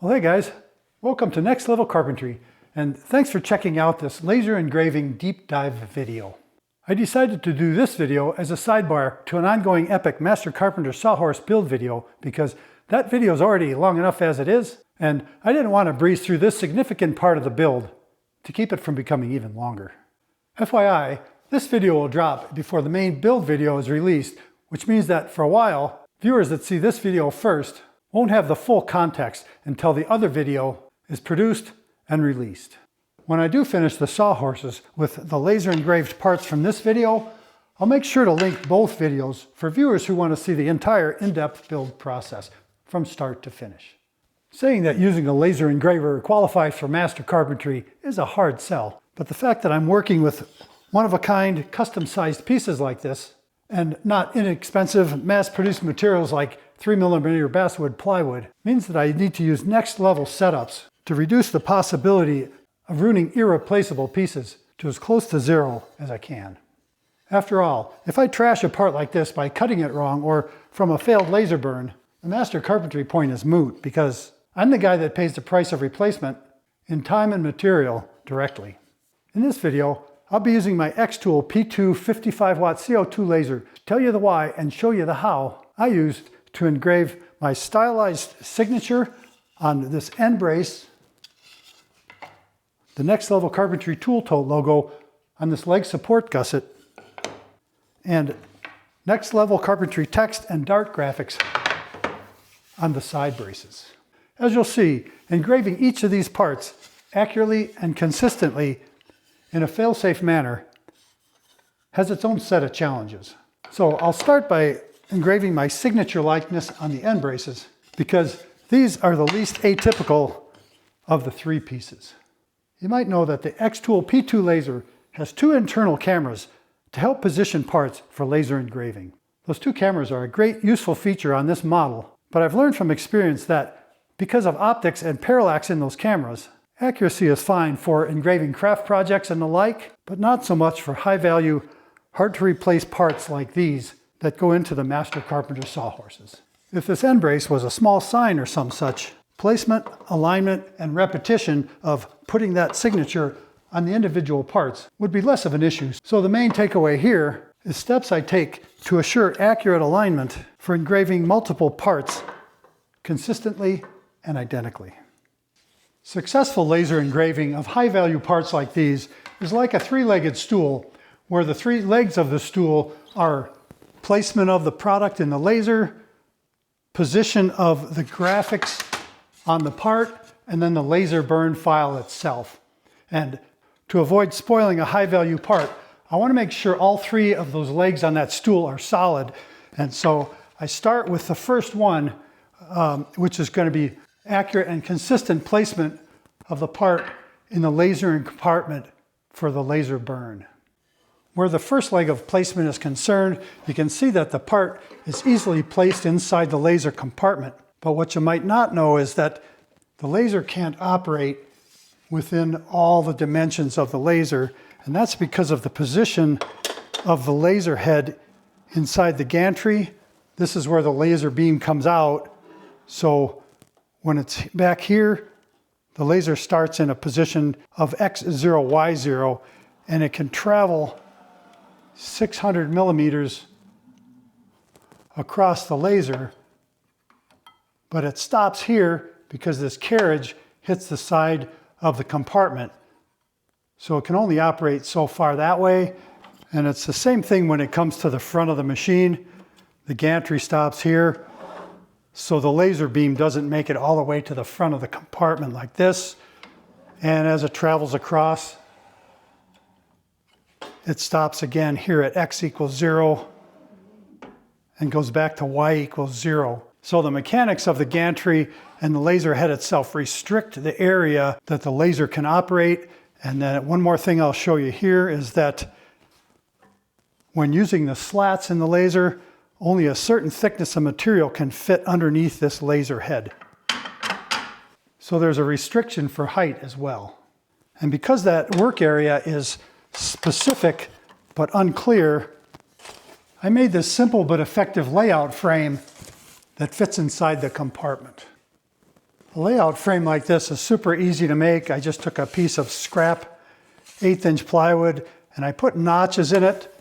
Well, hey guys, welcome to Next Level Carpentry, and thanks for checking out this laser engraving deep dive video. I decided to do this video as a sidebar to an ongoing epic Master Carpenter Sawhorse build video because that video is already long enough as it is, and I didn't want to breeze through this significant part of the build to keep it from becoming even longer. FYI, this video will drop before the main build video is released, which means that for a while, viewers that see this video first won't have the full context until the other video is produced and released. When I do finish the Sawhorses with the laser engraved parts from this video, I'll make sure to link both videos for viewers who want to see the entire in-depth build process from start to finish. Saying that using a laser engraver qualifies for master carpentry is a hard sell, but the fact that I'm working with one-of-a-kind, custom-sized pieces like this, and not inexpensive, mass-produced materials like 3mm basswood plywood, means that I need to use next-level setups to reduce the possibility of ruining irreplaceable pieces to as close to zero as I can. After all, if I trash a part like this by cutting it wrong or from a failed laser burn, the master carpentry point is moot because I'm the guy that pays the price of replacement in time and material directly. In this video, I'll be using my xTool P2 55 watt CO2 laser to tell you the why and show you the how I used to engrave my stylized signature on this end brace, the Next Level Carpentry Tool Tote logo on this leg support gusset, and Next Level Carpentry text and dart graphics on the side braces. As you'll see, engraving each of these parts accurately and consistently in a fail-safe manner has its own set of challenges. So I'll start by engraving my signature likeness on the end braces because these are the least atypical of the three pieces. You might know that the xTool P2 laser has two internal cameras to help position parts for laser engraving. Those two cameras are a great useful feature on this model, but I've learned from experience that because of optics and parallax in those cameras, accuracy is fine for engraving craft projects and the like, but not so much for high-value, hard-to-replace parts like these that go into the Master Carpenter Sawhorses. If this end brace was a small sign or some such, placement, alignment, and repetition of putting that signature on the individual parts would be less of an issue. So the main takeaway here is steps I take to assure accurate alignment for engraving multiple parts consistently and identically. Successful laser engraving of high-value parts like these is like a three-legged stool, where the three legs of the stool are placement of the product in the laser, position of the graphics on the part, and then the laser burn file itself. And to avoid spoiling a high-value part, I want to make sure all three of those legs on that stool are solid. And so I start with the first one, which is going to be accurate and consistent placement of the part in the lasering compartment for the laser burn. Where the first leg of placement is concerned, you can see that the part is easily placed inside the laser compartment. But what you might not know is that the laser can't operate within all the dimensions of the laser, and that's because of the position of the laser head inside the gantry. This is where the laser beam comes out. So when it's back here, the laser starts in a position of X0, Y0, and it can travel 600 millimeters across the laser, but it stops here because this carriage hits the side of the compartment. So it can only operate so far that way, and it's the same thing when it comes to the front of the machine. The gantry stops here, so the laser beam doesn't make it all the way to the front of the compartment like this. And as it travels across, it stops again here at X equals 0 and goes back to Y equals 0. So the mechanics of the gantry and the laser head itself restrict the area that the laser can operate. And then one more thing I'll show you here is that when using the slats in the laser, only a certain thickness of material can fit underneath this laser head. So there's a restriction for height as well. And because that work area is specific but unclear, I made this simple but effective layout frame that fits inside the compartment. A layout frame like this is super easy to make. I just took a piece of scrap 1/8" plywood and I put notches in it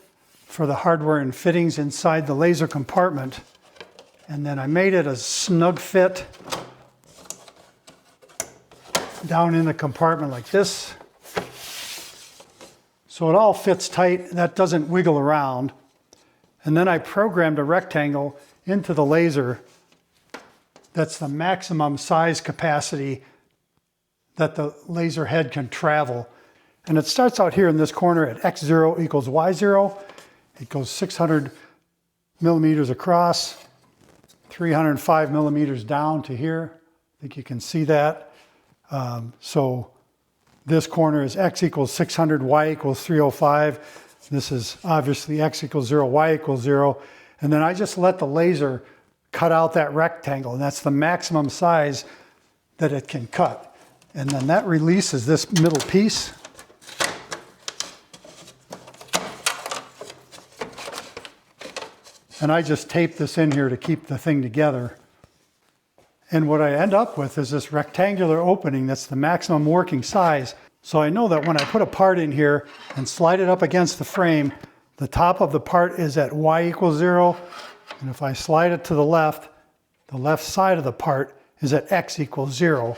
for the hardware and fittings inside the laser compartment. And then I made it a snug fit down in the compartment like this. So it all fits tight, that doesn't wiggle around. And then I programmed a rectangle into the laser that's the maximum size capacity that the laser head can travel. And it starts out here in this corner at X0 equals Y0. It goes 600 millimeters across, 305 millimeters down to here. I think you can see that. So this corner is X equals 600, Y equals 305. This is obviously X equals 0, Y equals 0. And then I just let the laser cut out that rectangle, and that's the maximum size that it can cut. And then that releases this middle piece. And I just tape this in here to keep the thing together. And what I end up with is this rectangular opening that's the maximum working size. So I know that when I put a part in here and slide it up against the frame, the top of the part is at Y equals 0. And if I slide it to the left side of the part is at X equals 0.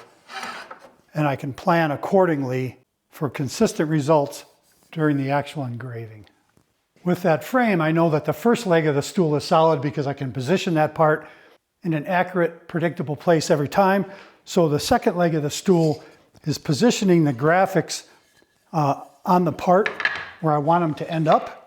And I can plan accordingly for consistent results during the actual engraving. With that frame, I know that the first leg of the stool is solid because I can position that part in an accurate, predictable place every time. So the second leg of the stool is positioning the graphics on the part where I want them to end up.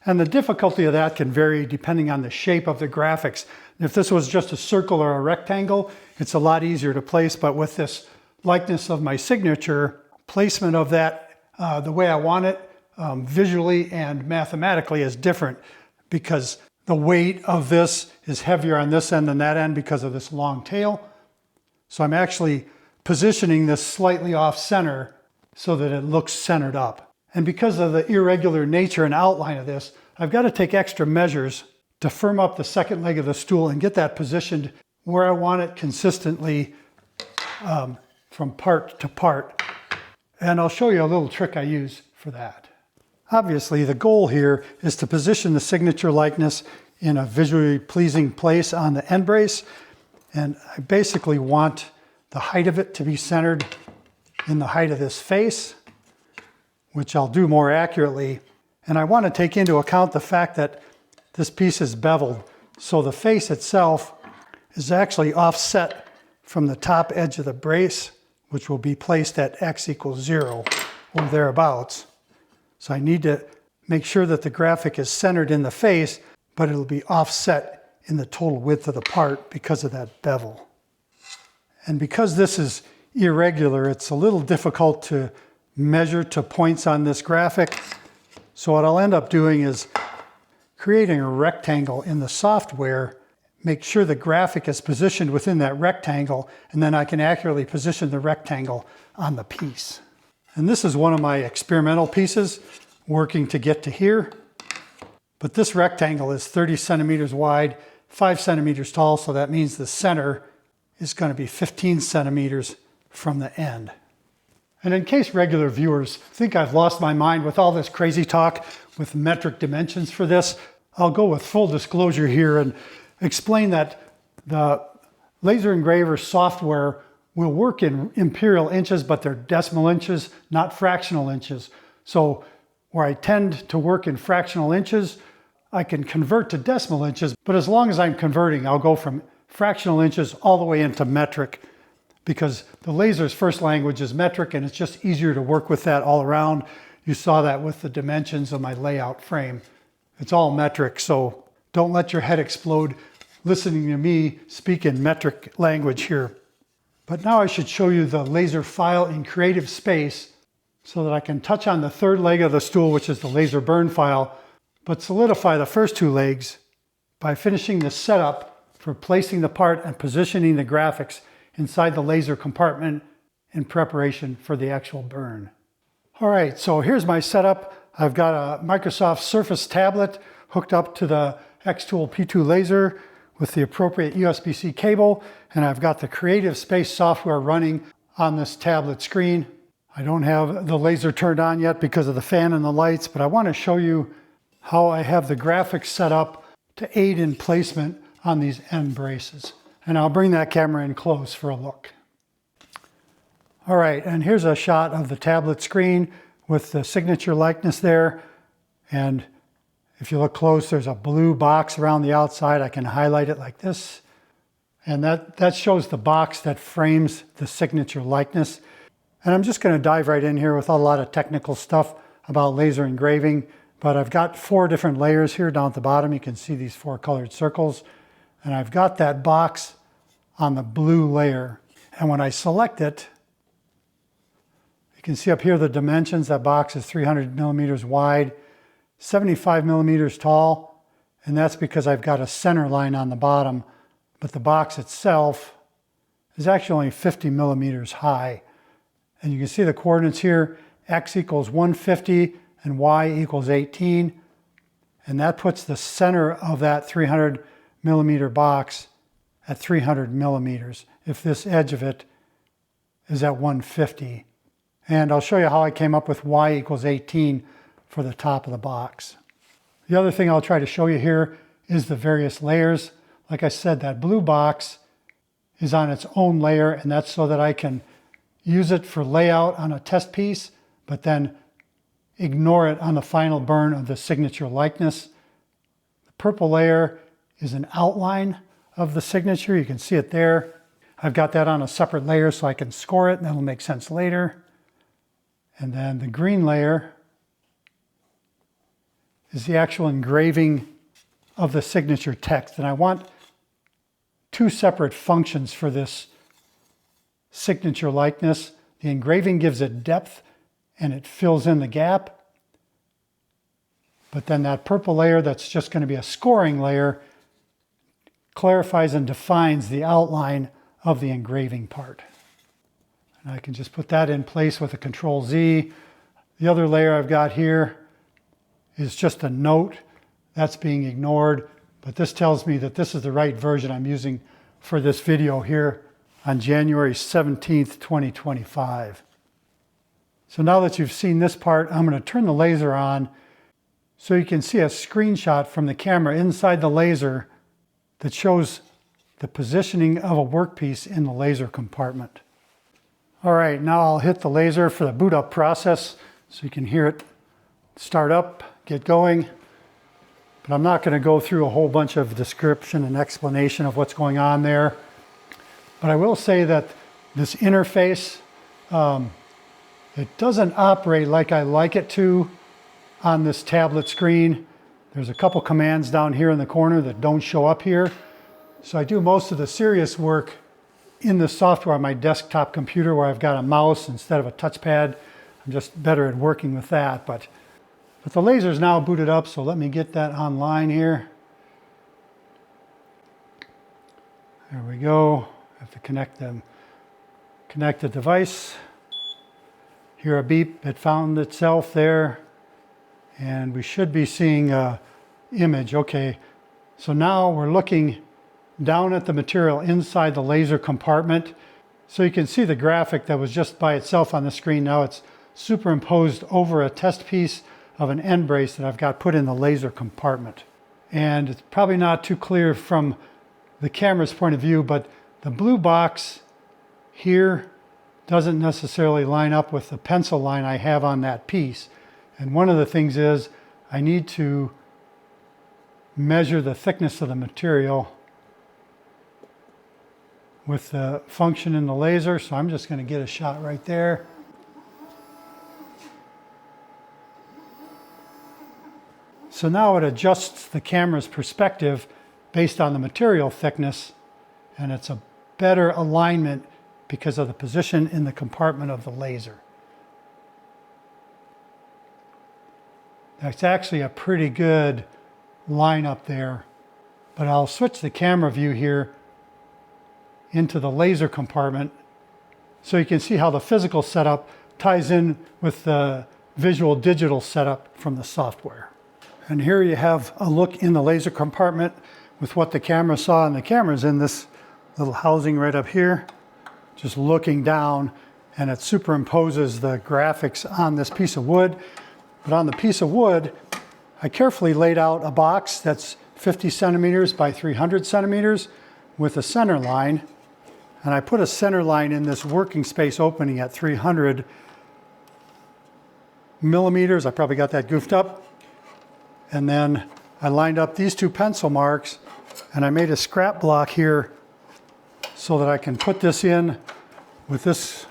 And the difficulty of that can vary depending on the shape of the graphics. If this was just a circle or a rectangle, it's a lot easier to place, but with this likeness of my signature, placement of that the way I want it, visually and mathematically is different because the weight of this is heavier on this end than that end because of this long tail. So I'm actually positioning this slightly off center so that it looks centered up. And because of the irregular nature and outline of this, I've got to take extra measures to firm up the second leg of the stool and get that positioned where I want it consistently from part to part. And I'll show you a little trick I use for that. Obviously, the goal here is to position the signature likeness in a visually pleasing place on the end brace. And I basically want the height of it to be centered in the height of this face, which I'll do more accurately. And I want to take into account the fact that this piece is beveled. So the face itself is actually offset from the top edge of the brace, which will be placed at X equals 0 or thereabouts. So I need to make sure that the graphic is centered in the face, but it'll be offset in the total width of the part because of that bevel. And because this is irregular, it's a little difficult to measure to points on this graphic. So what I'll end up doing is creating a rectangle in the software, make sure the graphic is positioned within that rectangle, and then I can accurately position the rectangle on the piece. And this is one of my experimental pieces working to get to here. But this rectangle is 30 centimeters wide, 5 centimeters tall, so that means the center is going to be 15 centimeters from the end. And in case regular viewers think I've lost my mind with all this crazy talk with metric dimensions for this, I'll go with full disclosure here and explain that the laser engraver software will work in imperial inches, but they're decimal inches, not fractional inches. So where I tend to work in fractional inches, I can convert to decimal inches, but as long as I'm converting, I'll go from fractional inches all the way into metric because the laser's first language is metric and it's just easier to work with that all around. You saw that with the dimensions of my layout frame. It's all metric, so don't let your head explode listening to me speak in metric language here. But now I should show you the laser file in Creative Space so that I can touch on the third leg of the stool, which is the laser burn file, but solidify the first two legs by finishing the setup for placing the part and positioning the graphics inside the laser compartment in preparation for the actual burn. All right, so here's my setup. I've got a Microsoft Surface tablet hooked up to the xTool P2 laser with the appropriate USB-C cable, and I've got the Creative Space software running on this tablet screen. I don't have the laser turned on yet because of the fan and the lights, but I want to show you how I have the graphics set up to aid in placement on these end braces. And I'll bring that camera in close for a look. All right, and here's a shot of the tablet screen with the signature likeness there. And if you look close, there's a blue box around the outside. I can highlight it like this. And that shows the box that frames the signature likeness. And I'm just going to dive right in here with a lot of technical stuff about laser engraving. But I've got 4 different layers here down at the bottom. You can see these 4 colored circles. And I've got that box on the blue layer. And when I select it, you can see up here the dimensions. That box is 300 millimeters wide, 75 millimeters tall. And that's because I've got a center line on the bottom. But the box itself is actually only 50 millimeters high. And you can see the coordinates here. X equals 150 and Y equals 18. And that puts the center of that 300 millimeter box at 300 millimeters if this edge of it is at 150. And I'll show you how I came up with Y equals 18 for the top of the box. The other thing I'll try to show you here is the various layers. Like I said, that blue box is on its own layer, and that's so that I can use it for layout on a test piece, but then ignore it on the final burn of the signature likeness. The purple layer is an outline of the signature. You can see it there. I've got that on a separate layer so I can score it, and that'll make sense later. And then the green layer is the actual engraving of the signature text. And I want 2 separate functions for this signature likeness. The engraving gives it depth and it fills in the gap. But then that purple layer that's just going to be a scoring layer clarifies and defines the outline of the engraving part. And I can just put that in place with a Control Z. The other layer I've got here is just a note that's being ignored, but this tells me that this is the right version I'm using for this video here on January 17th, 2025. So now that you've seen this part, I'm going to turn the laser on so you can see a screenshot from the camera inside the laser that shows the positioning of a workpiece in the laser compartment. All right, now I'll hit the laser for the boot up process so you can hear it start up, get going. But I'm not going to go through a whole bunch of description and explanation of what's going on there. But I will say that this interface, it doesn't operate like I like it to on this tablet screen. There's a couple commands down here in the corner that don't show up here. So I do most of the serious work in the software on my desktop computer where I've got a mouse instead of a touchpad. I'm just better at working with that. But the laser is now booted up, so let me get that online here. There we go. I have to connect the device. Hear a beep. It found itself there. And we should be seeing an image. Okay, so now we're looking down at the material inside the laser compartment. So you can see the graphic that was just by itself on the screen. Now it's superimposed over a test piece of an end brace that I've got put in the laser compartment. And it's probably not too clear from the camera's point of view, but the blue box here doesn't necessarily line up with the pencil line I have on that piece. And one of the things is I need to measure the thickness of the material with the function in the laser. So I'm just going to get a shot right there. So now it adjusts the camera's perspective based on the material thickness, and it's a better alignment because of the position in the compartment of the laser. That's actually a pretty good line up there, but I'll switch the camera view here into the laser compartment so you can see how the physical setup ties in with the visual digital setup from the software. And here you have a look in the laser compartment with what the camera saw, and the camera's in this little housing right up here, just looking down, and it superimposes the graphics on this piece of wood. But on the piece of wood, I carefully laid out a box that's 50 centimeters by 300 centimeters with a center line. And I put a center line in this working space opening at 300 millimeters. I probably got that goofed up. And then I lined up these two pencil marks, and I made a scrap block here so that I can put this in with this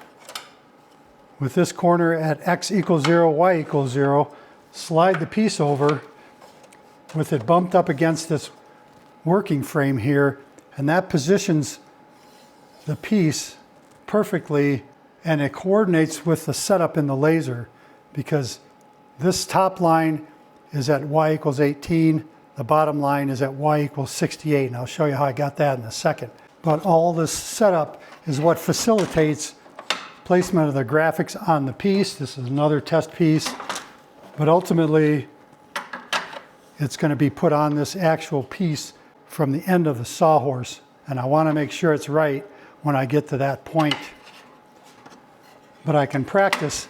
corner at x equals 0, y equals 0, slide the piece over with it bumped up against this working frame here, and that positions the piece perfectly, and it coordinates with the setup in the laser, because this top line is at y equals 18, the bottom line is at y equals 68, and I'll show you how I got that in a second. But all this setup is what facilitates placement of the graphics on the piece. This is another test piece, but ultimately it's going to be put on this actual piece from the end of the Sawhorse, and I want to make sure it's right when I get to that point. But I can practice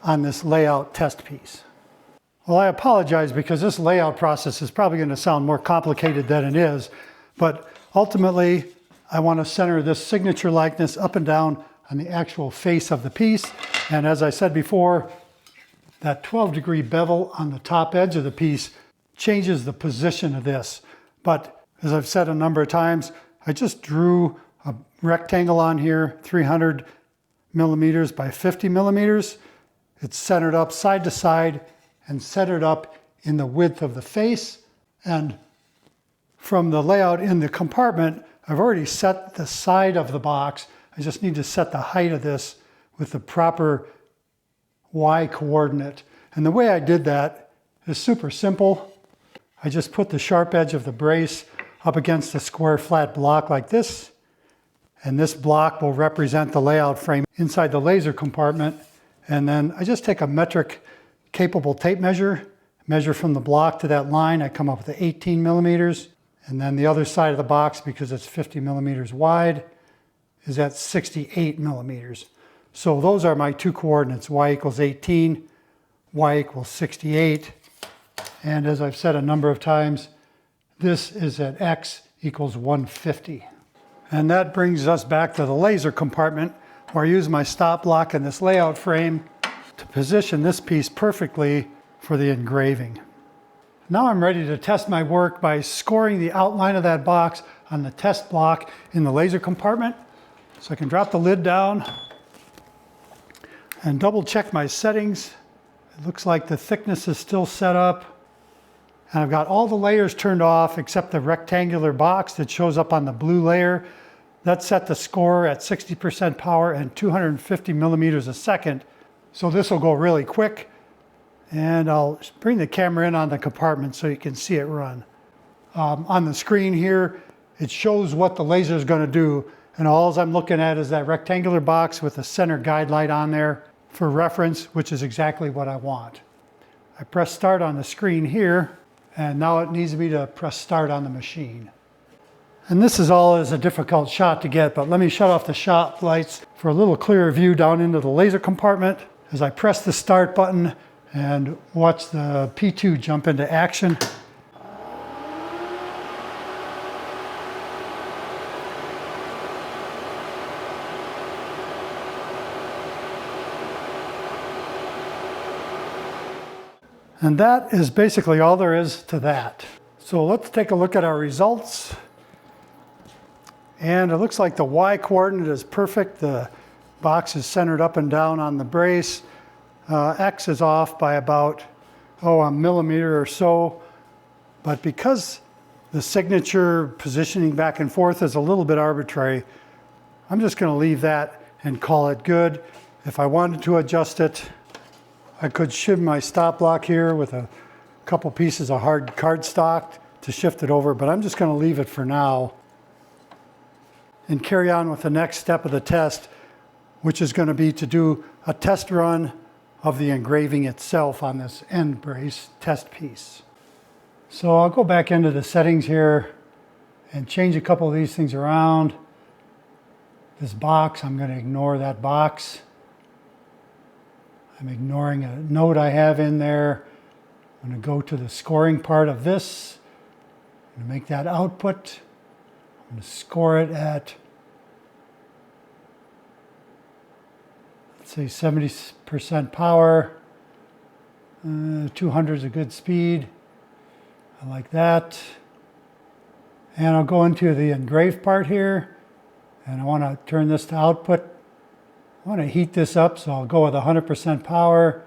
on this layout test piece. Well, I apologize because this layout process is probably going to sound more complicated than it is, but ultimately I want to center this signature likeness up and down on the actual face of the piece. And as I said before, that 12-degree bevel on the top edge of the piece changes the position of this. But as I've said a number of times, I just drew a rectangle on here, 300 millimeters by 50 millimeters. It's centered up side to side and centered up in the width of the face. And from the layout in the compartment, I've already set the side of the box. I just need to set the height of this with the proper Y coordinate. And the way I did that is super simple. I just put the sharp edge of the brace up against a square flat block like this. And this block will represent the layout frame inside the laser compartment. And then I just take a metric capable tape measure, measure from the block to that line. I come up with 18 millimeters. And then the other side of the box, because it's 50 millimeters wide, is at 68 millimeters. So those are my two coordinates, y equals 18, y equals 68. And as I've said a number of times, this is at x equals 150. And that brings us back to the laser compartment, where I use my stop block in this layout frame to position this piece perfectly for the engraving. Now I'm ready to test my work by scoring the outline of that box on the test block in the laser compartment. So I can drop the lid down and double check my settings. It looks like the thickness is still set up. And I've got all the layers turned off except the rectangular box that shows up on the blue layer. That's set the score at 60% power and 250 millimeters a second. So this will go really quick. And I'll bring the camera in on the compartment so you can see it run. On the screen here, it shows what the laser is going to do. And all I'm looking at is that rectangular box with the center guide light on there for reference, which is exactly what I want. I press start on the screen here, and now it needs me to press start on the machine. And this is always a difficult shot to get, but let me shut off the shot lights for a little clearer view down into the laser compartment as I press the start button and watch the P2 jump into action. And that is basically all there is to that. So let's take a look at our results. And it looks like the Y coordinate is perfect. The box is centered up and down on the brace. X is off by about, a millimeter or so. But because the signature positioning back and forth is a little bit arbitrary, I'm just going to leave that and call it good. If I wanted to adjust it, I could shift my stop block here with a couple pieces of hard cardstock to shift it over, but I'm just going to leave it for now and carry on with the next step of the test, which is going to be to do a test run of the engraving itself on this end brace test piece. So I'll go back into the settings here and change a couple of these things around. This box, I'm going to ignore that box. I'm ignoring a note I have in there. I'm going to go to the scoring part of this. I'm going to make that output. I'm going to score it at, let's say 70% power. 200 is a good speed. I like that. And I'll go into the engrave part here. And I want to turn this to output. I want to heat this up, so I'll go with 100% power.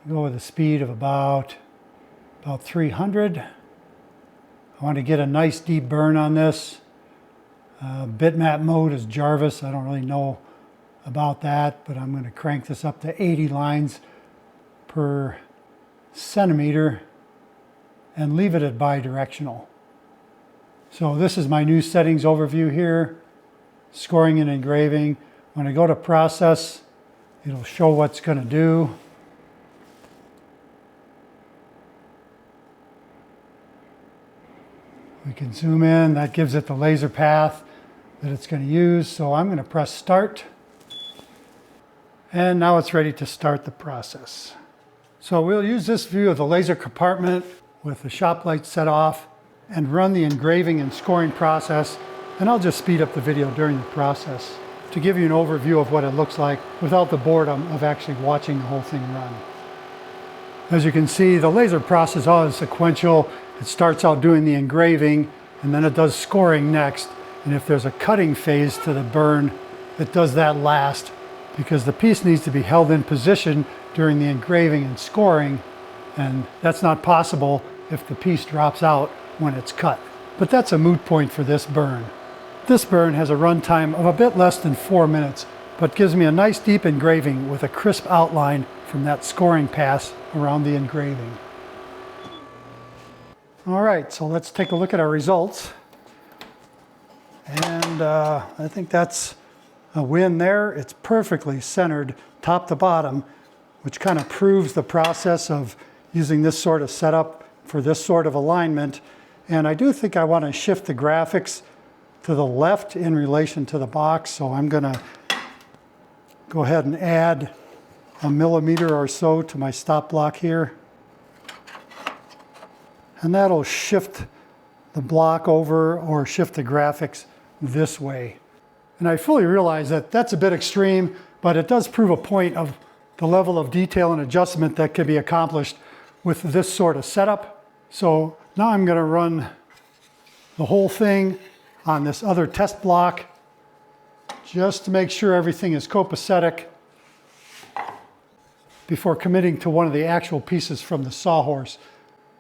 I'll go with a speed of about 300. I want to get a nice deep burn on this. Bitmap mode is Jarvis. I don't really know about that, but I'm going to crank this up to 80 lines per centimeter and leave it at bidirectional. So this is my new settings overview here. Scoring and engraving. When I go to process, it'll show what's going to do. We can zoom in. That gives it the laser path that it's going to use. So I'm going to press start. And now it's ready to start the process. So we'll use this view of the laser compartment with the shop light set off and run the engraving and scoring process. And I'll just speed up the video during the process to give you an overview of what it looks like without the boredom of actually watching the whole thing run. As you can see, the laser process is sequential. It starts out doing the engraving, and then it does scoring next. And if there's a cutting phase to the burn, it does that last, because the piece needs to be held in position during the engraving and scoring, and that's not possible if the piece drops out when it's cut. But that's a moot point for this burn. This burn has a runtime of a bit less than 4 minutes, but gives me a nice deep engraving with a crisp outline from that scoring pass around the engraving. All right, so let's take a look at our results. And I think that's a win there. It's perfectly centered top to bottom, which kind of proves the process of using this sort of setup for this sort of alignment. And I do think I want to shift the graphics to the left in relation to the box. So I'm going to go ahead and add a millimeter or so to my stop block here. And that'll shift the block over or shift the graphics this way. And I fully realize that that's a bit extreme, but it does prove a point of the level of detail and adjustment that can be accomplished with this sort of setup. So now I'm going to run the whole thing on this other test block just to make sure everything is copacetic before committing to one of the actual pieces from the Sawhorse.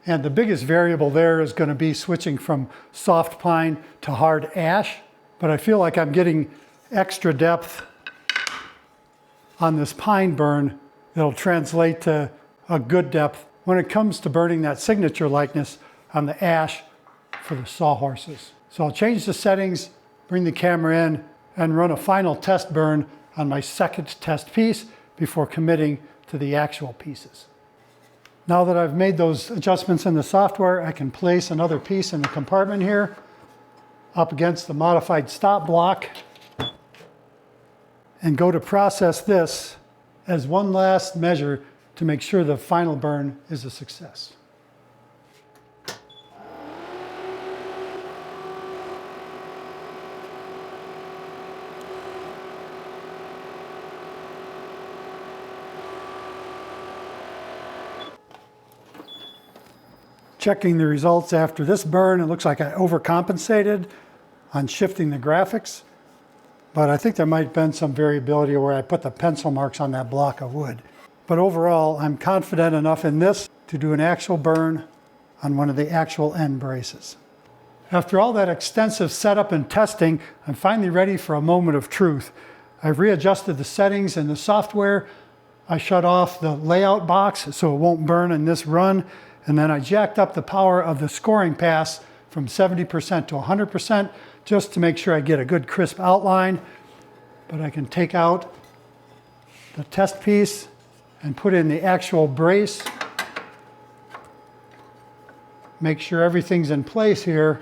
And the biggest variable there is going to be switching from soft pine to hard ash. But I feel like I'm getting extra depth on this pine burn that'll translate to a good depth when it comes to burning that signature likeness on the ash for the Sawhorses. So I'll change the settings, bring the camera in, and run a final test burn on my second test piece before committing to the actual pieces. Now that I've made those adjustments in the software, I can place another piece in the compartment here up against the modified stop block and go to process this as one last measure to make sure the final burn is a success. Checking the results after this burn, it looks like I overcompensated on shifting the graphics, but I think there might have been some variability where I put the pencil marks on that block of wood. But overall, I'm confident enough in this to do an actual burn on one of the actual end braces. After all that extensive setup and testing, I'm finally ready for a moment of truth. I've readjusted the settings in the software. I shut off the layout box so it won't burn in this run. And then I jacked up the power of the scoring pass from 70% to 100% just to make sure I get a good crisp outline. But I can take out the test piece and put in the actual brace make sure everything's in place here,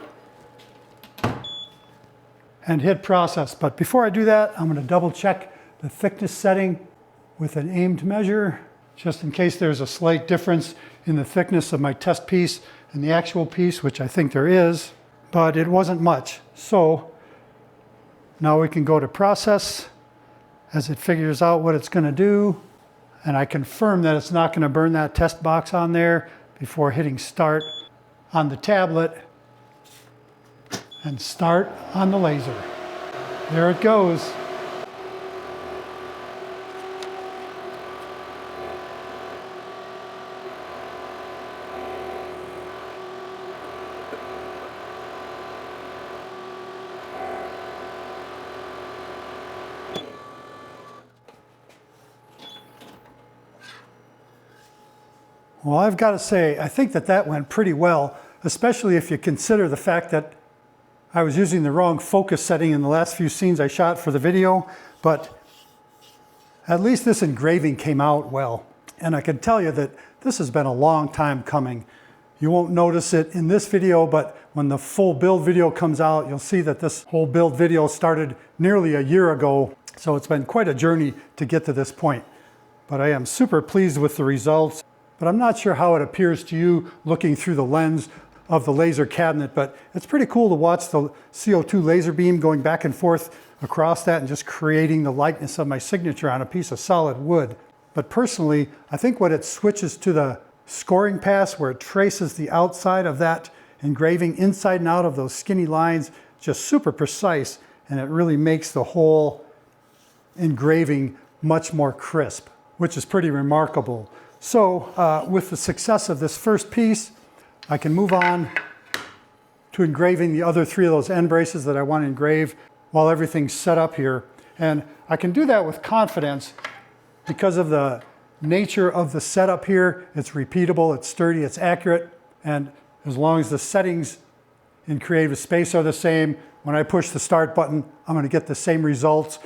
and hit process. But before I do that, I'm going to double check the thickness setting with an aimed measure, just in case there's a slight difference in the thickness of my test piece and the actual piece, which I think there is, but it wasn't much. So now we can go to process as it figures out what it's going to do. And I confirm that it's not going to burn that test box on there before hitting start on the tablet and start on the laser. There it goes. Well, I've got to say, I think that went pretty well, especially if you consider the fact that I was using the wrong focus setting in the last few scenes I shot for the video, but at least this engraving came out well. And I can tell you that this has been a long time coming. You won't notice it in this video, but when the full build video comes out, you'll see that this whole build video started nearly a year ago. So it's been quite a journey to get to this point. But I am super pleased with the results. But I'm not sure how it appears to you looking through the lens of the laser cabinet, but it's pretty cool to watch the CO2 laser beam going back and forth across that and just creating the likeness of my signature on a piece of solid wood. But personally, I think when it switches to the scoring pass where it traces the outside of that engraving inside and out of those skinny lines, just super precise, and it really makes the whole engraving much more crisp, which is pretty remarkable. So with the success of this first piece, I can move on to engraving the other 3 of those end braces that I want to engrave while everything's set up here. And I can do that with confidence because of the nature of the setup here. It's repeatable, it's sturdy, it's accurate. And as long as the settings in Creative Space are the same, when I push the start button, I'm going to get the same results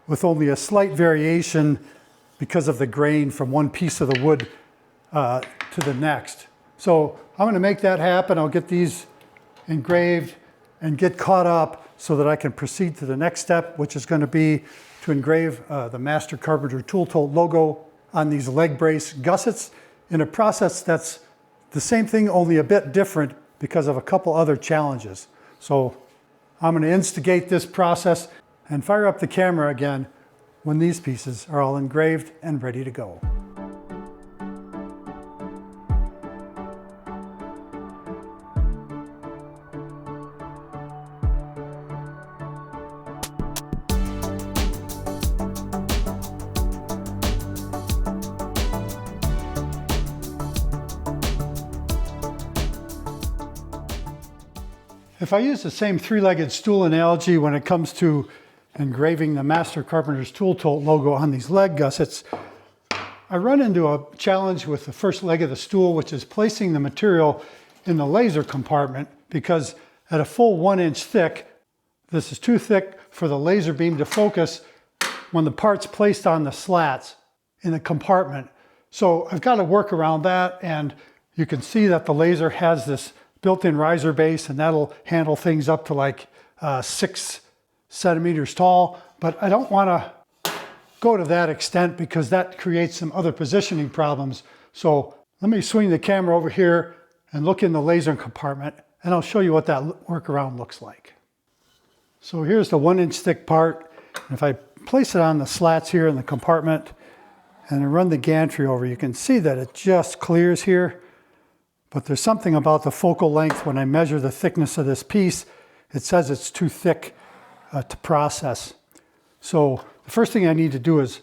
with only a slight variation because of the grain from one piece of the wood to the next. So I'm going to make that happen. I'll get these engraved and get caught up so that I can proceed to the next step, which is going to be to engrave the Master Carpenter Tool Tote logo on these leg brace gussets in a process that's the same thing, only a bit different because of a couple other challenges. So I'm going to instigate this process and fire up the camera again when these pieces are all engraved and ready to go. If I use the same 3-legged stool analogy when it comes to engraving the Master Carpenter's Tool Tote logo on these leg gussets, I run into a challenge with the first leg of the stool, which is placing the material in the laser compartment, because at a full 1-inch thick, this is too thick for the laser beam to focus when the part's placed on the slats in the compartment. So I've got to work around that, and you can see that the laser has this built-in riser base, and that'll handle things up to like 6 centimeters tall, but I don't want to go to that extent because that creates some other positioning problems. So let me swing the camera over here and look in the laser compartment, and I'll show you what that workaround looks like. So here's the 1-inch thick part. And if I place it on the slats here in the compartment and I run the gantry over, you can see that it just clears here. But there's something about the focal length when I measure the thickness of this piece. It says it's too thick to process. So the first thing I need to do is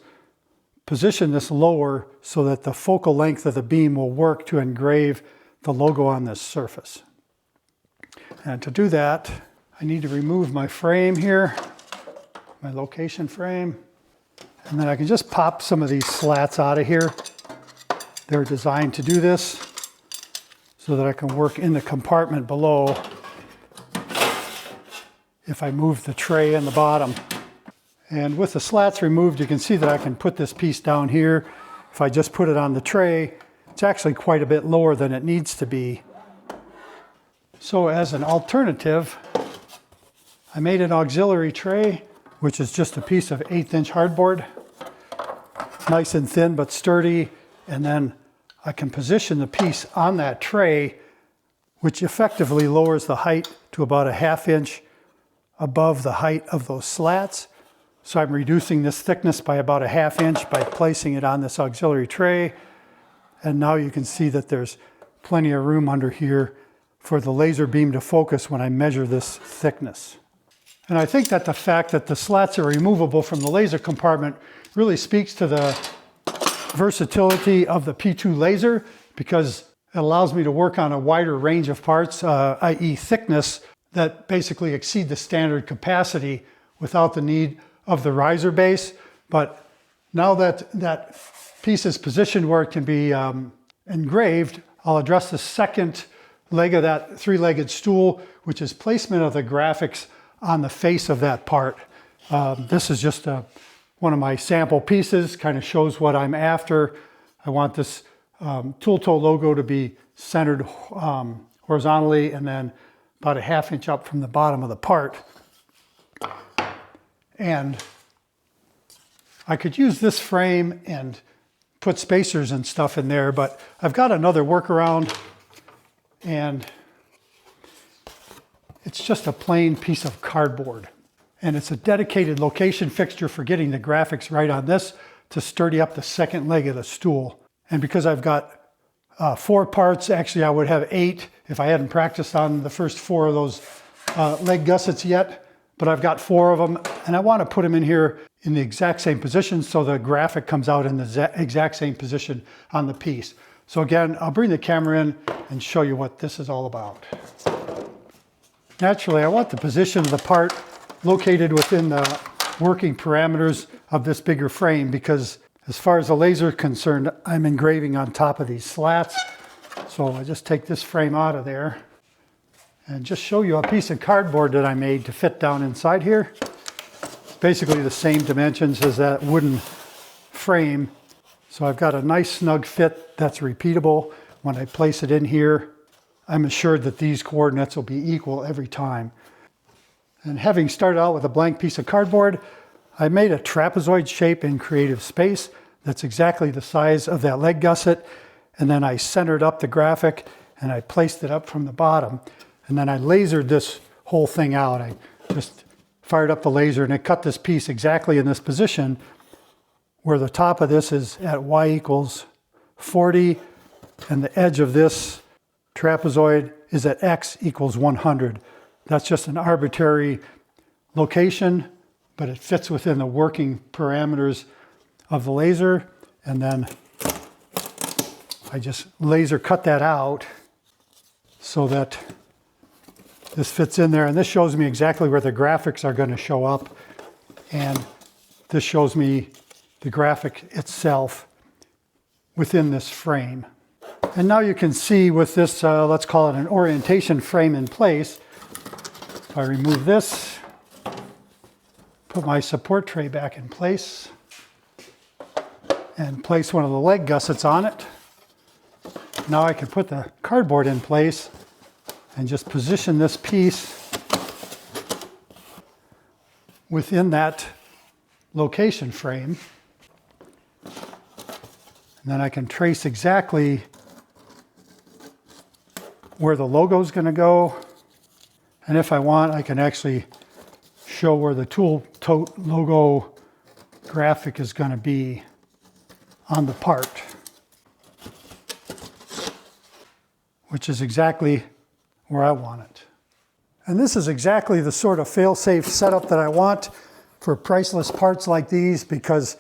position this lower so that the focal length of the beam will work to engrave the logo on this surface. And to do that, I need to remove my frame here, my location frame, and then I can just pop some of these slats out of here. They're designed to do this so that I can work in the compartment below if I move the tray in the bottom. And with the slats removed, you can see that I can put this piece down here. If I just put it on the tray, it's actually quite a bit lower than it needs to be. So as an alternative, I made an auxiliary tray, which is just a piece of 1/8" hardboard. Nice and thin but sturdy. And then I can position the piece on that tray, which effectively lowers the height to about 1/2 inch above the height of those slats. So I'm reducing this thickness by about 1/2 inch by placing it on this auxiliary tray. And now you can see that there's plenty of room under here for the laser beam to focus when I measure this thickness. And I think that the fact that the slats are removable from the laser compartment really speaks to the versatility of the P2 laser, because it allows me to work on a wider range of parts, i.e. thickness, that basically exceed the standard capacity without the need of the riser base. But now that that piece is positioned where it can be engraved, I'll address the second leg of that three-legged stool, which is placement of the graphics on the face of that part. This is just one of my sample pieces, kind of shows what I'm after. I want this tool toe logo to be centered horizontally and then about 1/2 inch up from the bottom of the part. And I could use this frame and put spacers and stuff in there, but I've got another workaround, and it's just a plain piece of cardboard. And it's a dedicated location fixture for getting the graphics right on this to sturdy up the second leg of the stool. And because I've got 4 parts, actually I would have 8 if I hadn't practiced on the first 4 of those leg gussets yet, but I've got 4 of them, and I want to put them in here in the exact same position so the graphic comes out in the exact same position on the piece. So again, I'll bring the camera in and show you what this is all about. Naturally, I want the position of the part located within the working parameters of this bigger frame, because as far as the laser is concerned, I'm engraving on top of these slats. So I just take this frame out of there and just show you a piece of cardboard that I made to fit down inside here. Basically the same dimensions as that wooden frame. So I've got a nice snug fit that's repeatable. When I place it in here, I'm assured that these coordinates will be equal every time. And having started out with a blank piece of cardboard, I made a trapezoid shape in Creative Space that's exactly the size of that leg gusset. And then I centered up the graphic and I placed it up from the bottom. And then I lasered this whole thing out. I just fired up the laser and it cut this piece exactly in this position where the top of this is at y = 40 and the edge of this trapezoid is at x = 100. That's just an arbitrary location, but it fits within the working parameters of the laser. And then I just laser cut that out so that this fits in there. And this shows me exactly where the graphics are going to show up. And this shows me the graphic itself within this frame. And now you can see with this, let's call it an orientation frame in place. If I remove this, put my support tray back in place, and place one of the leg gussets on it. Now I can put the cardboard in place and just position this piece within that location frame. And then I can trace exactly where the logo is going to go. And if I want, I can actually show where the tool tote logo graphic is going to be on the part, which is exactly where I want it. And this is exactly the sort of fail-safe setup that I want for priceless parts like these, because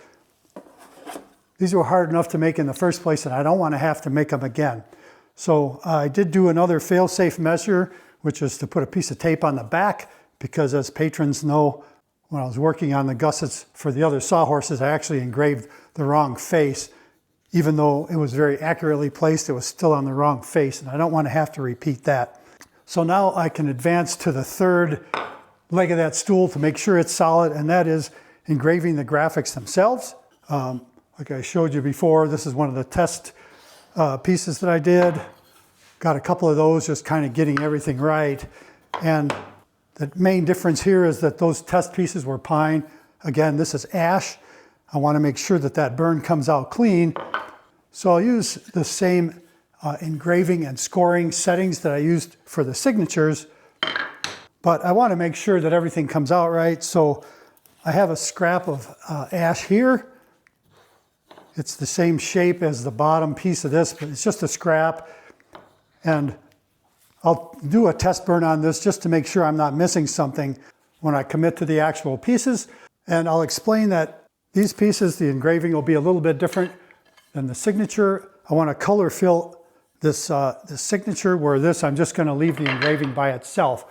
these were hard enough to make in the first place and I don't want to have to make them again. So I did do another fail-safe measure, which is to put a piece of tape on the back, because as patrons know, when I was working on the gussets for the other Sawhorses, I actually engraved the wrong face. Even though it was very accurately placed, it was still on the wrong face, and I don't want to have to repeat that. So now I can advance to the third leg of that stool to make sure it's solid, and that is engraving the graphics themselves. Like I showed you before, this is one of the test pieces that I did. got a couple of those, just kind of getting everything right. And the main difference here is that those test pieces were pine. Again, this is ash. I want to make sure that that burn comes out clean. So I'll use the same engraving and scoring settings that I used for the signatures, but I want to make sure that everything comes out right. So I have a scrap of ash here. It's the same shape as the bottom piece of this, but it's just a scrap. And I'll do a test burn on this just to make sure I'm not missing something when I commit to the actual pieces. And I'll explain that these pieces, the engraving will be a little bit different than the signature. I want to color fill this signature, where this I'm just going to leave the engraving by itself.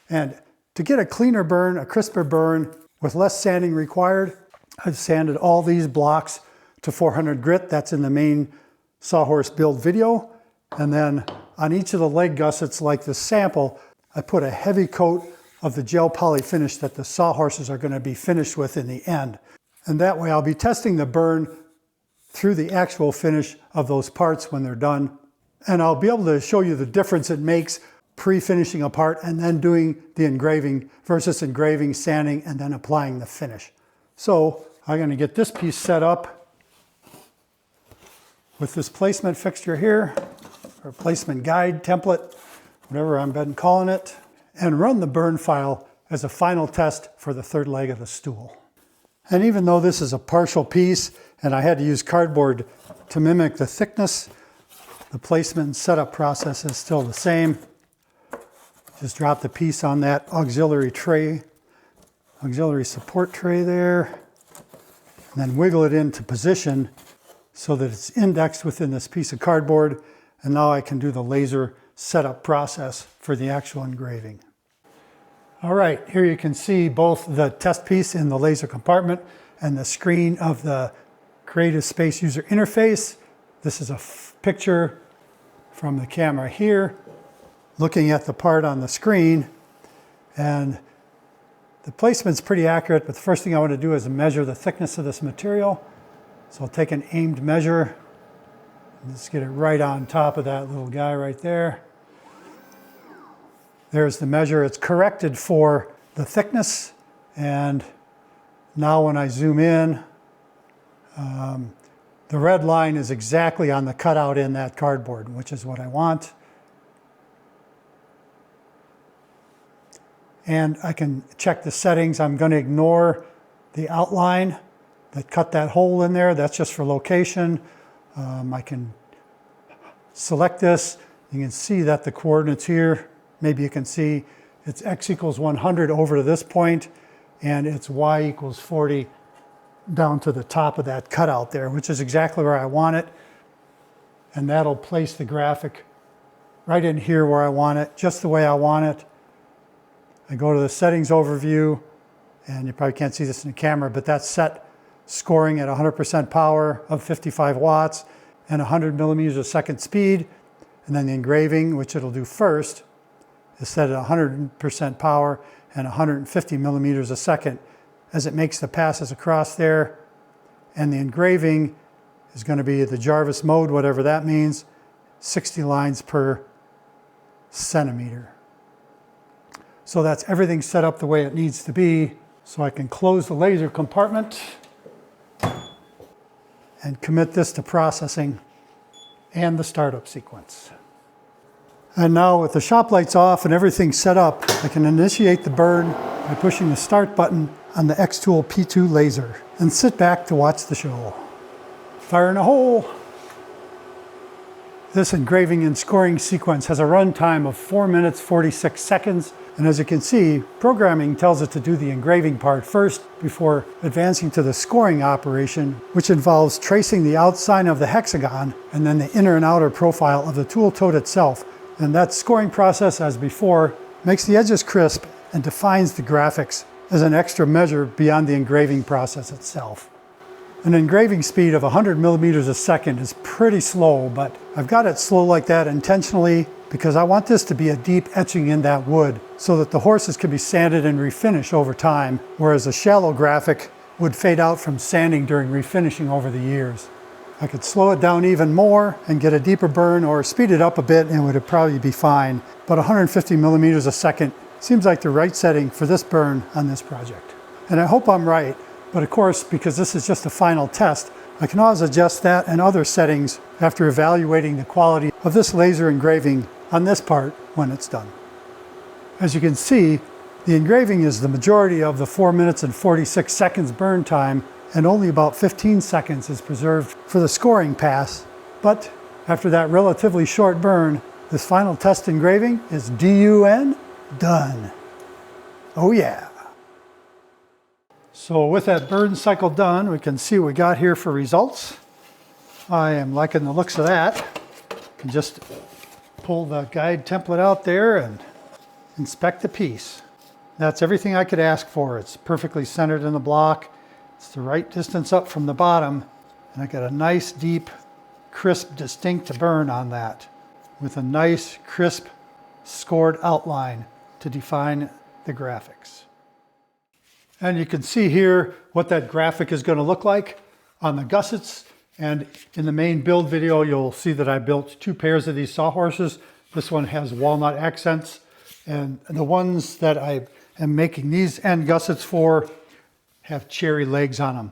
And to get a cleaner burn, a crisper burn with less sanding required, I've sanded all these blocks to 400 grit. That's in the main Sawhorse build video. And then on each of the leg gussets, like this sample, I put a heavy coat of the gel poly finish that the Sawhorses are going to be finished with in the end. And that way I'll be testing the burn through the actual finish of those parts when they're done. And I'll be able to show you the difference it makes pre-finishing a part and then doing the engraving versus engraving, sanding, and then applying the finish. So I'm going to get this piece set up with this placement fixture here, or placement guide template, whatever I've been calling it, and run the burn file as a final test for the third leg of the stool. And even though this is a partial piece and I had to use cardboard to mimic the thickness, the placement and setup process is still the same. Just drop the piece on that auxiliary tray, auxiliary support tray there, and then wiggle it into position so that it's indexed within this piece of cardboard. And now I can do the laser setup process for the actual engraving. All right, here you can see both the test piece in the laser compartment and the screen of the Creative Space user interface. This is a picture from the camera here, looking at the part on the screen. And the placement's pretty accurate, but the first thing I want to do is measure the thickness of this material. So I'll take an aimed measure and just get it right on top of that little guy right there. There's the measure. It's corrected for the thickness. And now when I zoom in, the red line is exactly on the cutout in that cardboard, which is what I want. And I can check the settings. I'm going to ignore the outline that cut that hole in there. That's just for location. I can select this. You can see that the coordinates here, maybe you can see it's x equals 100 over to this point, and it's y equals 40 down to the top of that cutout there, which is exactly where I want it. And that'll place the graphic right in here where I want it, just the way I want it. I go to the settings overview, and you probably can't see this in the camera, but that's set scoring at 100% power of 55 watts and 100 millimeters a second speed. And then the engraving, which it'll do first, is set at 100% power and 150 millimeters a second as it makes the passes across there. And the engraving is going to be the Jarvis mode, whatever that means, 60 lines per centimeter. So that's everything set up the way it needs to be. So I can close the laser compartment and commit this to processing and the startup sequence. And now with the shop lights off and everything set up, I can initiate the burn by pushing the start button on the xTool P2 laser and sit back to watch the show. Fire in a hole. This engraving and scoring sequence has a run time of 4 minutes, 46 seconds. And as you can see, programming tells it to do the engraving part first before advancing to the scoring operation, which involves tracing the outside of the hexagon and then the inner and outer profile of the tool toad itself. And that scoring process, as before, makes the edges crisp and defines the graphics as an extra measure beyond the engraving process itself. An engraving speed of 100 millimeters a second is pretty slow, but I've got it slow like that intentionally because I want this to be a deep etching in that wood so that the horses can be sanded and refinished over time, whereas a shallow graphic would fade out from sanding during refinishing over the years. I could slow it down even more and get a deeper burn, or speed it up a bit and it would probably be fine. But 150 millimeters a second seems like the right setting for this burn on this project. And I hope I'm right, but of course, because this is just a final test, I can always adjust that and other settings after evaluating the quality of this laser engraving on this part when it's done. As you can see, the engraving is the majority of the 4 minutes and 46 seconds burn time, and only about 15 seconds is preserved for the scoring pass. But after that relatively short burn, this final test engraving is done. Oh yeah. So with that burn cycle done, we can see what we got here for results. I am liking the looks of that. You can just pull the guide template out there and inspect the piece. That's everything I could ask for. It's perfectly centered in the block. It's the right distance up from the bottom. And I got a nice, deep, crisp, distinct burn on that with a nice, crisp, scored outline to define the graphics. And you can see here what that graphic is going to look like on the gussets. And in the main build video, you'll see that I built 2 pairs of these Sawhorses. This one has walnut accents, and the ones that I am making these end gussets for have cherry legs on them.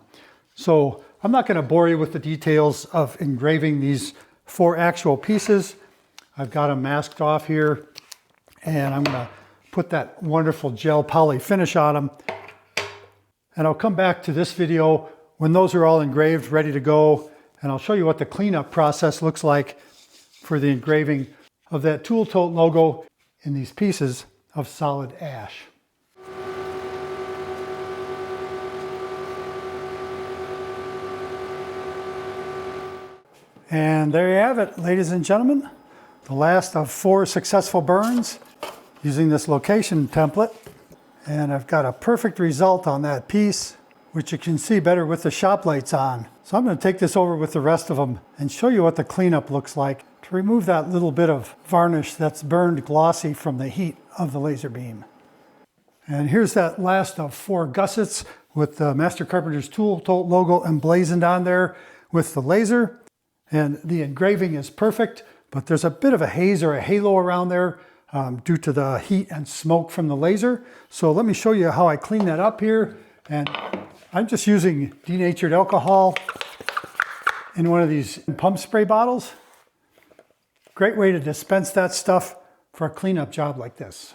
So I'm not going to bore you with the details of engraving these 4 actual pieces. I've got them masked off here, and I'm going to put that wonderful gel poly finish on them. And I'll come back to this video when those are all engraved, ready to go, and I'll show you what the cleanup process looks like for the engraving of that tool tote logo in these pieces of solid ash. And there you have it, ladies and gentlemen. The last of 4 successful burns using this location template. And I've got a perfect result on that piece, which you can see better with the shop lights on. So I'm going to take this over with the rest of them and show you what the cleanup looks like to remove that little bit of varnish that's burned glossy from the heat of the laser beam. And here's that last of 4 gussets with the Master Carpenter's Tool Tote logo emblazoned on there with the laser. And the engraving is perfect, but there's a bit of a haze or a halo around there due to the heat and smoke from the laser. So let me show you how I clean that up here. And I'm just using denatured alcohol in one of these pump spray bottles. Great way to dispense that stuff for a cleanup job like this.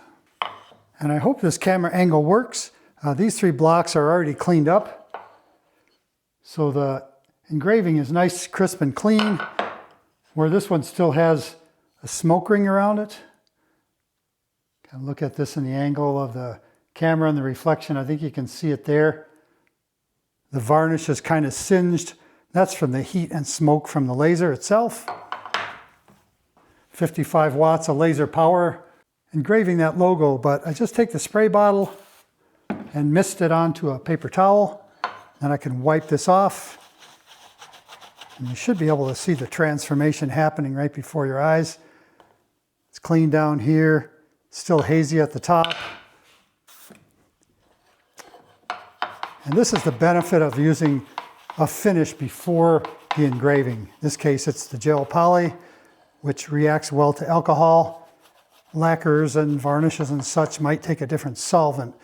And I hope this camera angle works. These 3 blocks are already cleaned up. So the engraving is nice, crisp, and clean, where this one still has a smoke ring around it. Kind of look at this in the angle of the camera and the reflection. I think you can see it there. The varnish is kind of singed. That's from the heat and smoke from the laser itself. 55 watts of laser power engraving that logo, but I just take the spray bottle and mist it onto a paper towel. Then I can wipe this off. And you should be able to see the transformation happening right before your eyes. It's clean down here, still hazy at the top. And this is the benefit of using a finish before the engraving. In this case, it's the gel poly, which reacts well to alcohol. Lacquers and varnishes and such might take a different solvent.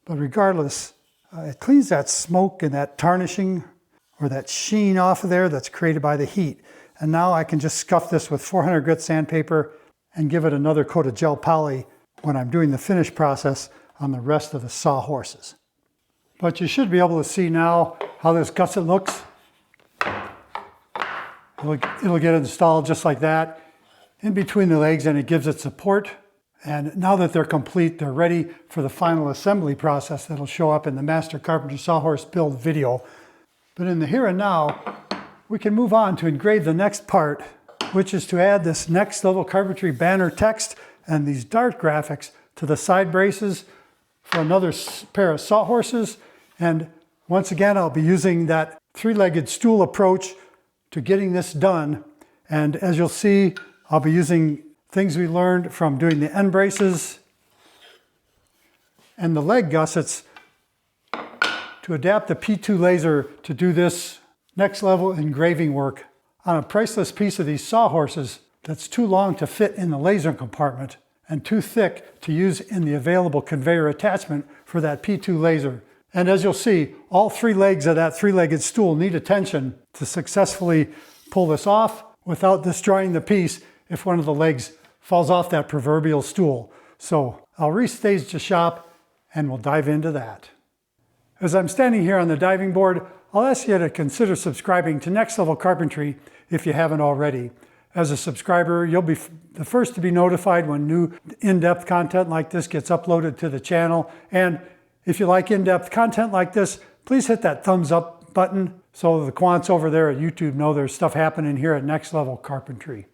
But regardless, it cleans that smoke and that tarnishing or that sheen off of there that's created by the heat. And now I can just scuff this with 400 grit sandpaper and give it another coat of gel poly when I'm doing the finish process on the rest of the Sawhorses. But you should be able to see now how this gusset looks. It'll get installed just like that in between the legs, and it gives it support. And now that they're complete, they're ready for the final assembly process that'll show up in the Master Carpenter Sawhorse build video. But in the here and now, we can move on to engrave the next part, which is to add this Next Level Carpentry banner text and these dart graphics to the side braces for another pair of Sawhorses. And once again, I'll be using that 3-legged stool approach to getting this done. And as you'll see, I'll be using things we learned from doing the end braces and the leg gussets to adapt the P2 laser to do this next level engraving work on a priceless piece of these Sawhorses that's too long to fit in the laser compartment and too thick to use in the available conveyor attachment for that P2 laser. And as you'll see, all 3 legs of that 3-legged stool need attention to successfully pull this off without destroying the piece if one of the legs falls off that proverbial stool. So I'll restage the shop and we'll dive into that. As I'm standing here on the diving board, I'll ask you to consider subscribing to Next Level Carpentry if you haven't already. As a subscriber, you'll be the first to be notified when new in-depth content like this gets uploaded to the channel. And if you like in-depth content like this, please hit that thumbs up button so the quants over there at YouTube know there's stuff happening here at Next Level Carpentry.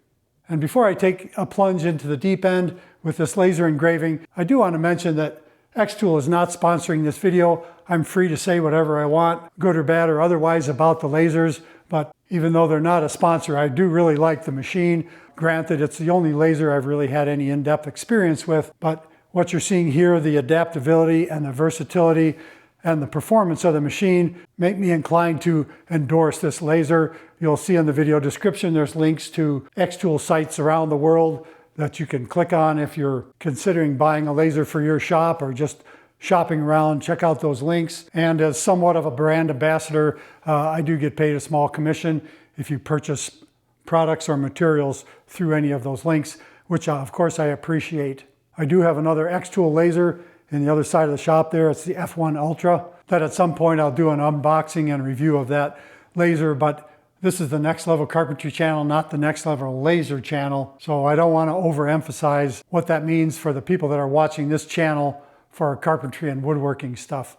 And before I take a plunge into the deep end with this laser engraving, I do want to mention that xTool is not sponsoring this video. I'm free to say whatever I want, good or bad or otherwise, about the lasers, but even though they're not a sponsor, I do really like the machine. Granted, it's the only laser I've really had any in-depth experience with, but what you're seeing here, the adaptability and the versatility and the performance of the machine make me inclined to endorse this laser. You'll see in the video description there's links to xTool sites around the world that you can click on if you're considering buying a laser for your shop or just shopping around. Check out those links. And as somewhat of a brand ambassador, I do get paid a small commission if you purchase products or materials through any of those links, which of course I appreciate. I do have another xTool laser in the other side of the shop there. It's the F1 Ultra, that at some point I'll do an unboxing and review of that laser, but this is the Next Level Carpentry channel, not the Next Level Laser channel. So I don't want to overemphasize what that means for the people that are watching this channel for carpentry and woodworking stuff.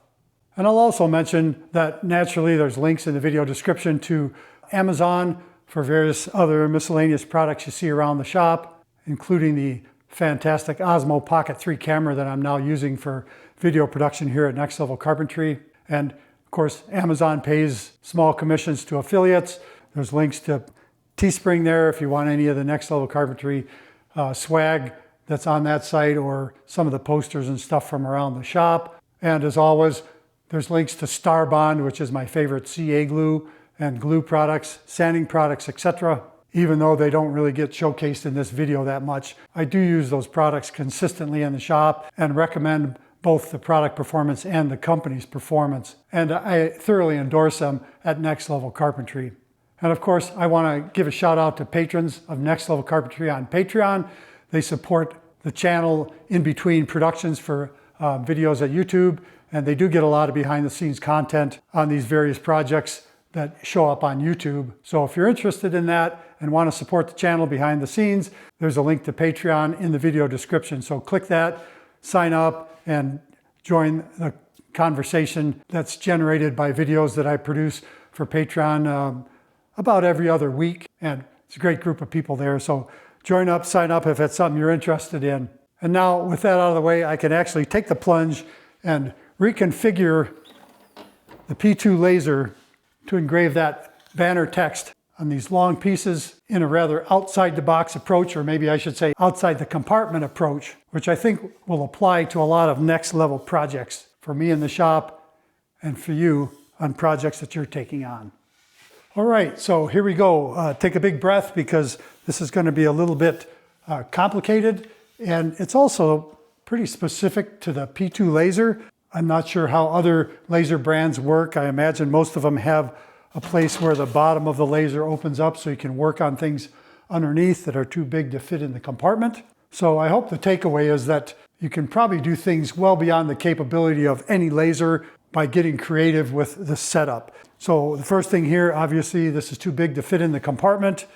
And I'll also mention that naturally there's links in the video description to Amazon for various other miscellaneous products you see around the shop, including the fantastic Osmo Pocket 3 camera that I'm now using for video production here at Next Level Carpentry. And of course, Amazon pays small commissions to affiliates. There's links to Teespring there if you want any of the Next Level Carpentry swag that's on that site, or some of the posters and stuff from around the shop. And as always, there's links to Starbond, which is my favorite CA glue and glue products, sanding products, etc. Even though they don't really get showcased in this video that much, I do use those products consistently in the shop and recommend both the product performance and the company's performance. And I thoroughly endorse them at Next Level Carpentry. And of course, I want to give a shout out to patrons of Next Level Carpentry on Patreon. They support the channel in between productions for videos at YouTube, and they do get a lot of behind the scenes content on these various projects that show up on YouTube. So if you're interested in that and want to support the channel behind the scenes, there's a link to Patreon in the video description. So click that, sign up, and join the conversation that's generated by videos that I produce for Patreon about every other week. And it's a great group of people there. So join up, sign up if it's something you're interested in. And now with that out of the way, I can actually take the plunge and reconfigure the P2 laser to engrave that banner text on these long pieces in a rather outside the box approach, or maybe I should say outside the compartment approach, which I think will apply to a lot of next level projects for me in the shop and for you on projects that you're taking on. All right, so here we go. Take a big breath because this is going to be a little bit complicated, and it's also pretty specific to the P2 laser. I'm not sure how other laser brands work. I imagine most of them have a place where the bottom of the laser opens up so you can work on things underneath that are too big to fit in the compartment. So I hope the takeaway is that you can probably do things well beyond the capability of any laser by getting creative with the setup. So the first thing here, obviously, this is too big to fit in the compartment.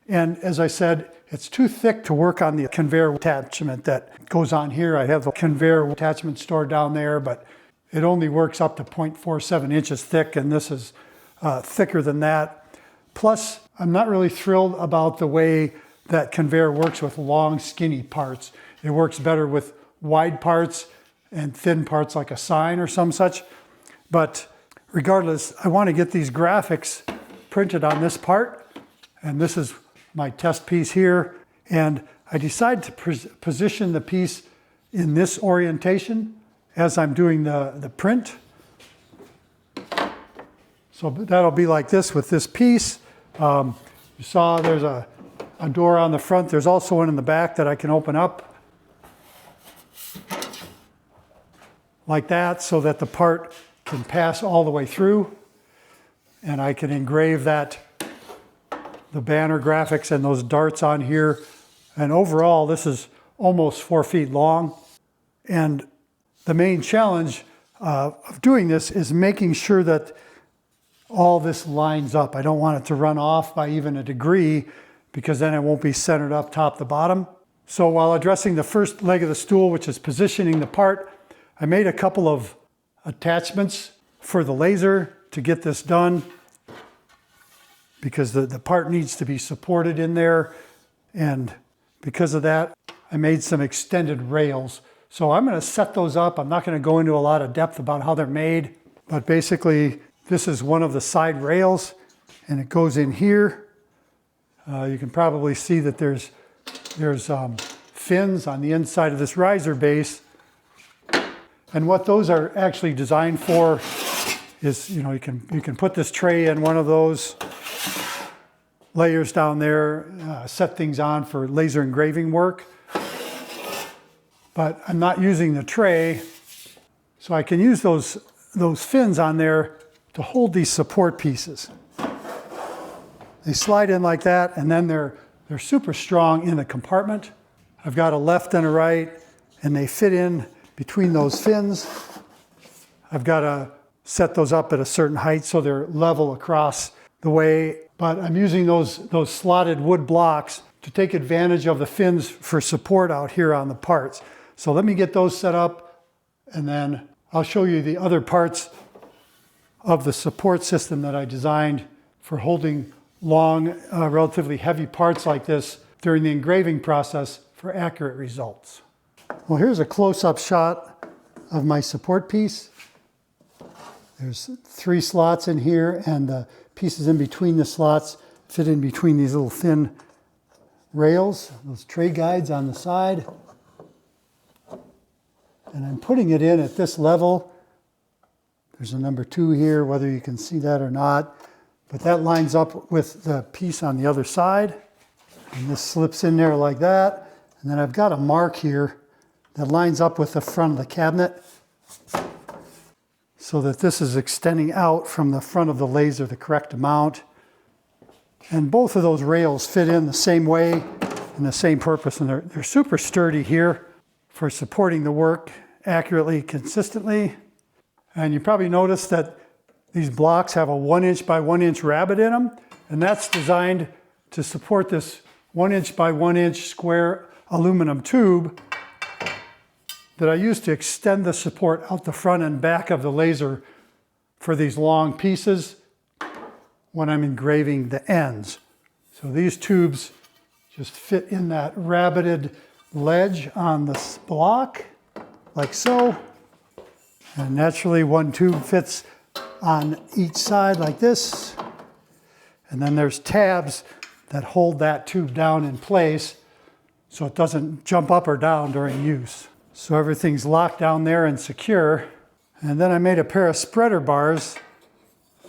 And as I said, it's too thick to work on the conveyor attachment that goes on here. I have the conveyor attachment stored down there, but it only works up to 0.47 inches thick, and this is thicker than that. Plus, I'm not really thrilled about the way that conveyor works with long, skinny parts. It works better with wide parts and thin parts like a sayin or some such. But regardless, I want to get these graphics printed on this part, and this is my test piece here. And I decide to position the piece in this orientation as I'm doing the print. So that'll be like this with this piece. You saw there's a door on the front. There's also one in the back that I can open up like that so that the part can pass all the way through. And I can engrave the banner graphics and those darts on here. And overall, this is almost 4 feet long. And the main challenge of doing this is making sure that all this lines up. I don't want it to run off by even a degree, because then it won't be centered up top to bottom. So while addressing the first leg of the stool, which is positioning the part, I made a couple of attachments for the laser to get this done, because the part needs to be supported in there. And because of that, I made some extended rails. So I'm going to set those up. I'm not going to go into a lot of depth about how they're made, but basically this is one of the side rails and it goes in here. You can probably see that there's fins on the inside of this riser base. And what those are actually designed for is, you can put this tray in one of those layers down there, set things on for laser engraving work. But I'm not using the tray, so I can use those fins on there to hold these support pieces. They slide in like that, and then they're super strong in the compartment. I've got a left and a right, and they fit in between those fins. I've got to set those up at a certain height so they're level across the way, but I'm using those slotted wood blocks to take advantage of the fins for support out here on the parts. So let me get those set up, and then I'll show you the other parts of the support system that I designed for holding long, relatively heavy parts like this during the engraving process for accurate results. Well, here's a close-up shot of my support piece. There's 3 slots in here, and the pieces in between the slots fit in between these little thin rails, those tray guides on the side. And I'm putting it in at this level. There's a number 2 here, whether you can see that or not, but that lines up with the piece on the other side. And this slips in there like that. And then I've got a mark here that lines up with the front of the cabinet, so that this is extending out from the front of the laser the correct amount. And both of those rails fit in the same way and the same purpose, and they're super sturdy here for supporting the work accurately, consistently. And you probably noticed that these blocks have a 1 inch by 1 inch rabbet in them, and that's designed to support this 1 inch by 1 inch square aluminum tube that I use to extend the support out the front and back of the laser for these long pieces when I'm engraving the ends. So these tubes just fit in that rabbeted ledge on this block, like so. And naturally, one tube fits on each side like this. And then there's tabs that hold that tube down in place so it doesn't jump up or down during use. So everything's locked down there and secure. And then I made a pair of spreader bars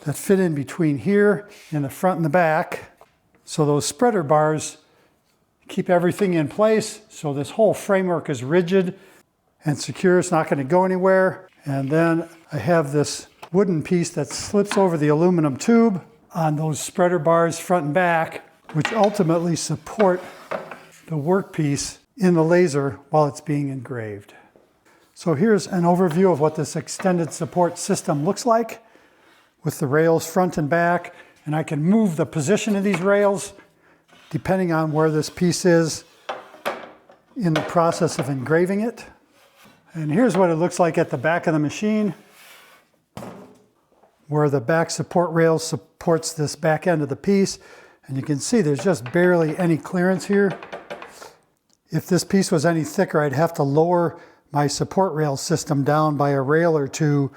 that fit in between here in the front and the back. So those spreader bars keep everything in place, so this whole framework is rigid and secure. It's not going to go anywhere. And then I have this wooden piece that slips over the aluminum tube on those spreader bars front and back, which ultimately support the workpiece in the laser while it's being engraved. So here's an overview of what this extended support system looks like with the rails front and back. And I can move the position of these rails depending on where this piece is in the process of engraving it. And here's what it looks like at the back of the machine, where the back support rail supports this back end of the piece. And you can see there's just barely any clearance here. If this piece was any thicker, I'd have to lower my support rail system down by a rail or 2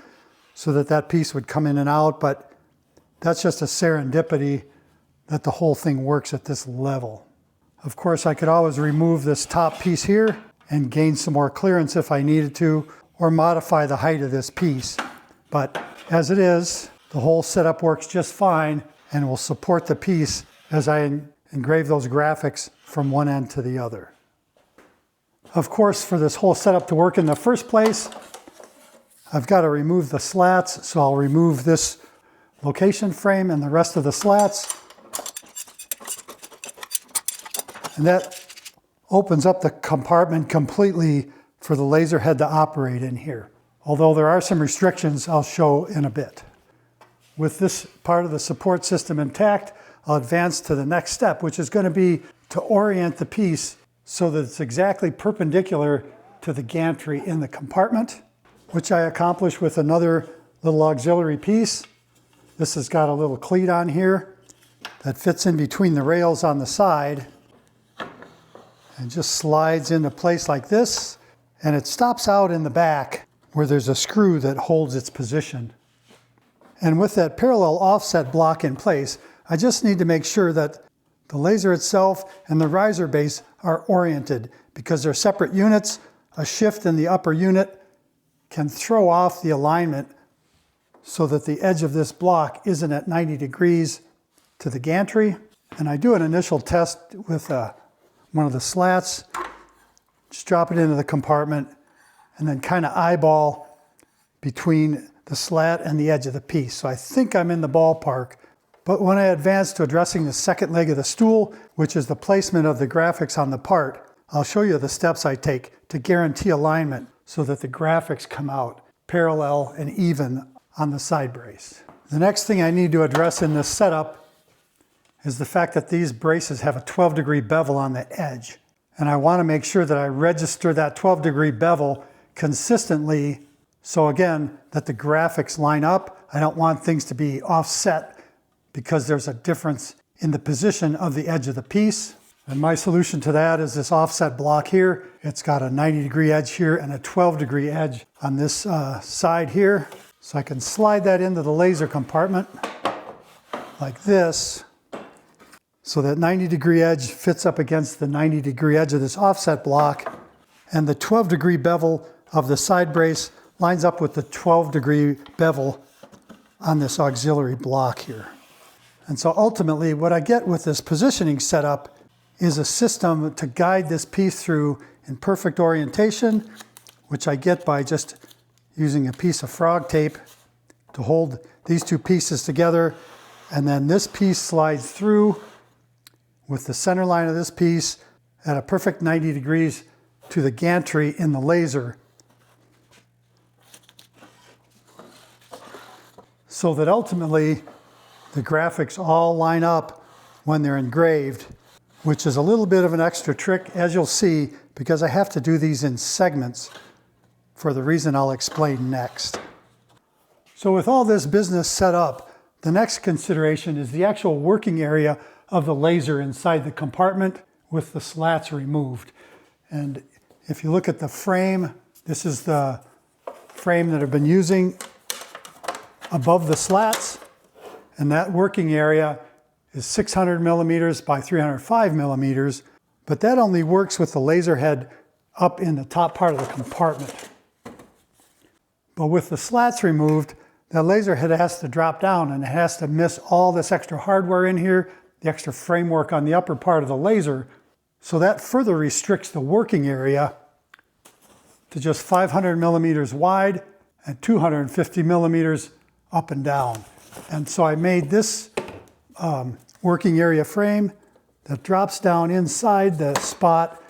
so that that piece would come in and out, but that's just a serendipity that the whole thing works at this level. Of course, I could always remove this top piece here and gain some more clearance if I needed to, or modify the height of this piece. But as it is, the whole setup works just fine, and will support the piece as I engrave those graphics from one end to the other. Of course, for this whole setup to work in the first place, I've got to remove the slats, so I'll remove this location frame and the rest of the slats. And that opens up the compartment completely for the laser head to operate in here. Although there are some restrictions I'll show in a bit. With this part of the support system intact, I'll advance to the next step, which is going to be to orient the piece so that it's exactly perpendicular to the gantry in the compartment, which I accomplish with another little auxiliary piece. This has got a little cleat on here that fits in between the rails on the side and just slides into place like this, and it stops out in the back where there's a screw that holds its position. And with that parallel offset block in place, I just need to make sure that the laser itself and the riser base are oriented, because they're separate units. A shift in the upper unit can throw off the alignment so that the edge of this block isn't at 90 degrees to the gantry. And I do an initial test with one of the slats, just drop it into the compartment, and then kind of eyeball between the slat and the edge of the piece. So I think I'm in the ballpark. But when I advance to addressing the second leg of the stool, which is the placement of the graphics on the part, I'll show you the steps I take to guarantee alignment so that the graphics come out parallel and even on the side brace. The next thing I need to address in this setup is the fact that these braces have a 12-degree bevel on the edge. And I want to make sure that I register that 12-degree bevel consistently, so again, that the graphics line up. I don't want things to be offset because there's a difference in the position of the edge of the piece. And my solution to that is this offset block here. It's got a 90-degree edge here and a 12-degree edge on this side here. So I can slide that into the laser compartment like this, so that 90-degree edge fits up against the 90-degree edge of this offset block, and the 12-degree bevel of the side brace lines up with the 12-degree bevel on this auxiliary block here. And so ultimately what I get with this positioning setup is a system to guide this piece through in perfect orientation, which I get by just using a piece of frog tape to hold these two pieces together. And then this piece slides through with the center line of this piece at a perfect 90 degrees to the gantry in the laser, so that ultimately the graphics all line up when they're engraved, which is a little bit of an extra trick, as you'll see, because I have to do these in segments for the reason I'll explain next. So with all this business set up, the next consideration is the actual working area of the laser inside the compartment with the slats removed. And if you look at the frame, this is the frame that I've been using above the slats, and that working area is 600 millimeters by 305 millimeters, but that only works with the laser head up in the top part of the compartment. But with the slats removed, the laser head has to drop down and it has to miss all this extra hardware in here, the extra framework on the upper part of the laser. So that further restricts the working area to just 500 millimeters wide and 250 millimeters up and down. And so I made this working area frame that drops down inside the spot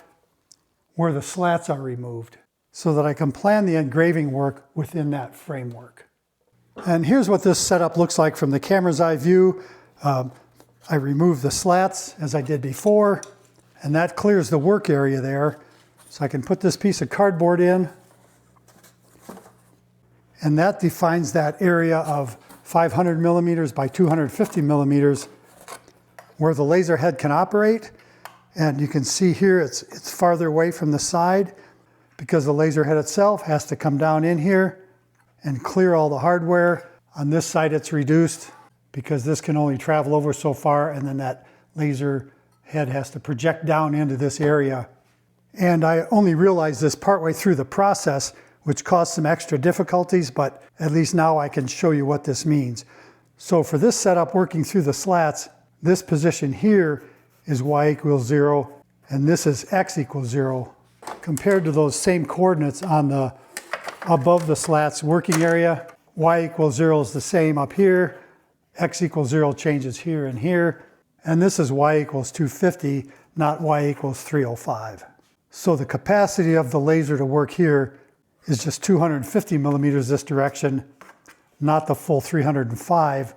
where the slats are removed, so that I can plan the engraving work within that framework. And here's what this setup looks like from the camera's eye view. I remove the slats as I did before, and that clears the work area there. So I can put this piece of cardboard in, and that defines that area of 500 millimeters by 250 millimeters where the laser head can operate. And you can see here it's farther away from the side because the laser head itself has to come down in here and clear all the hardware. On this side it's reduced because this can only travel over so far, and then that laser head has to project down into this area. And I only realized this partway through the process, which caused some extra difficulties, but at least now I can show you what this means. So for this setup working through the slats, this position here is y equals 0, and this is x equals 0. Compared to those same coordinates on the above the slats working area, y equals 0 is the same up here, x equals 0 changes here and here, and this is y equals 250, not y equals 305. So the capacity of the laser to work here is just 250 millimeters this direction, not the full 305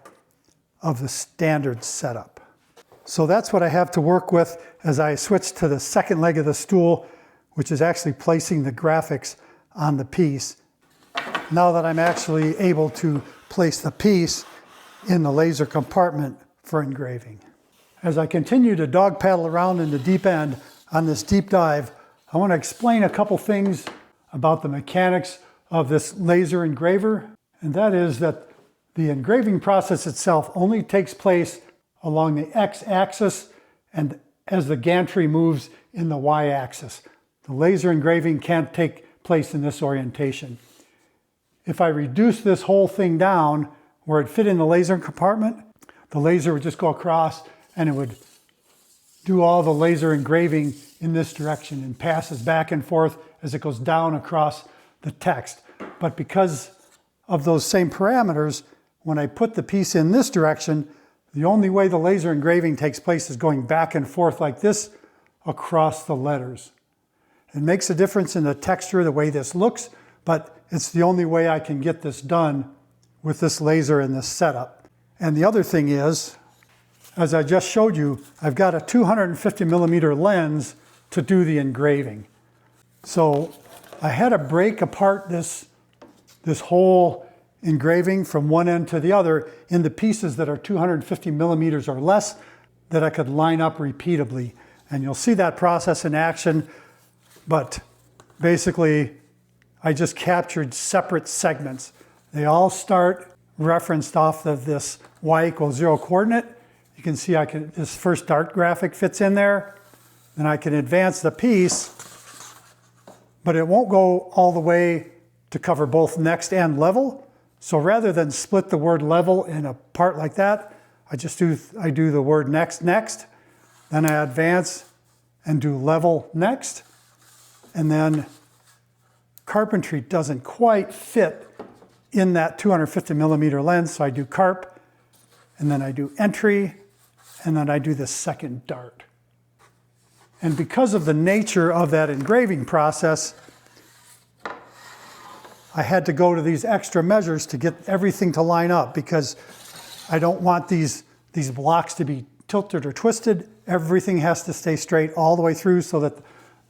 of the standard setup. So that's what I have to work with as I switch to the second leg of the stool, which is actually placing the graphics on the piece. Now that I'm actually able to place the piece in the laser compartment for engraving. As I continue to dog paddle around in the deep end on this deep dive, I want to explain a couple things about the mechanics of this laser engraver, and that is that the engraving process itself only takes place along the x-axis and as the gantry moves in the y-axis. The laser engraving can't take place in this orientation. If I reduce this whole thing down where it fit in the laser compartment, the laser would just go across and it would do all the laser engraving in this direction and passes back and forth as it goes down across the text. But because of those same parameters, when I put the piece in this direction, the only way the laser engraving takes place is going back and forth like this across the letters. It makes a difference in the texture, the way this looks, but it's the only way I can get this done with this laser in this setup. And the other thing is, as I just showed you, I've got a 250 millimeter lens to do the engraving. So I had to break apart this whole engraving from one end to the other into pieces that are 250 millimeters or less that I could line up repeatably. And you'll see that process in action, but basically I just captured separate segments. They all start referenced off of this y equals 0 coordinate. You can see this first dart graphic fits in there. Then I can advance the piece, but it won't go all the way to cover both next and level. So rather than split the word level in a part like that, I do the word next, then I advance and do level next. And then carpentry doesn't quite fit in that 250 millimeter lens, so I do carp, and then I do entry, and then I do the second dart. And because of the nature of that engraving process, I had to go to these extra measures to get everything to line up, because I don't want these blocks to be tilted or twisted. Everything has to stay straight all the way through so that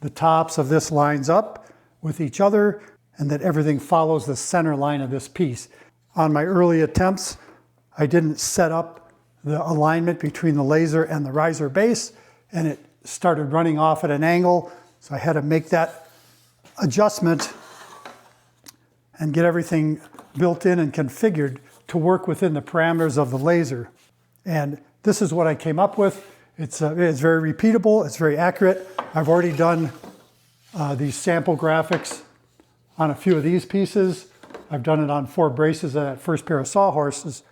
the tops of this lines up with each other and that everything follows the center line of this piece. On my early attempts, I didn't set up the alignment between the laser and the riser base, and it started running off at an angle, so I had to make that adjustment and get everything built in and configured to work within the parameters of the laser. And this is what I came up with. It's very repeatable, it's very accurate. I've already done these sample graphics on a few of these pieces. I've done it on 4 braces of that first pair of Sawhorses.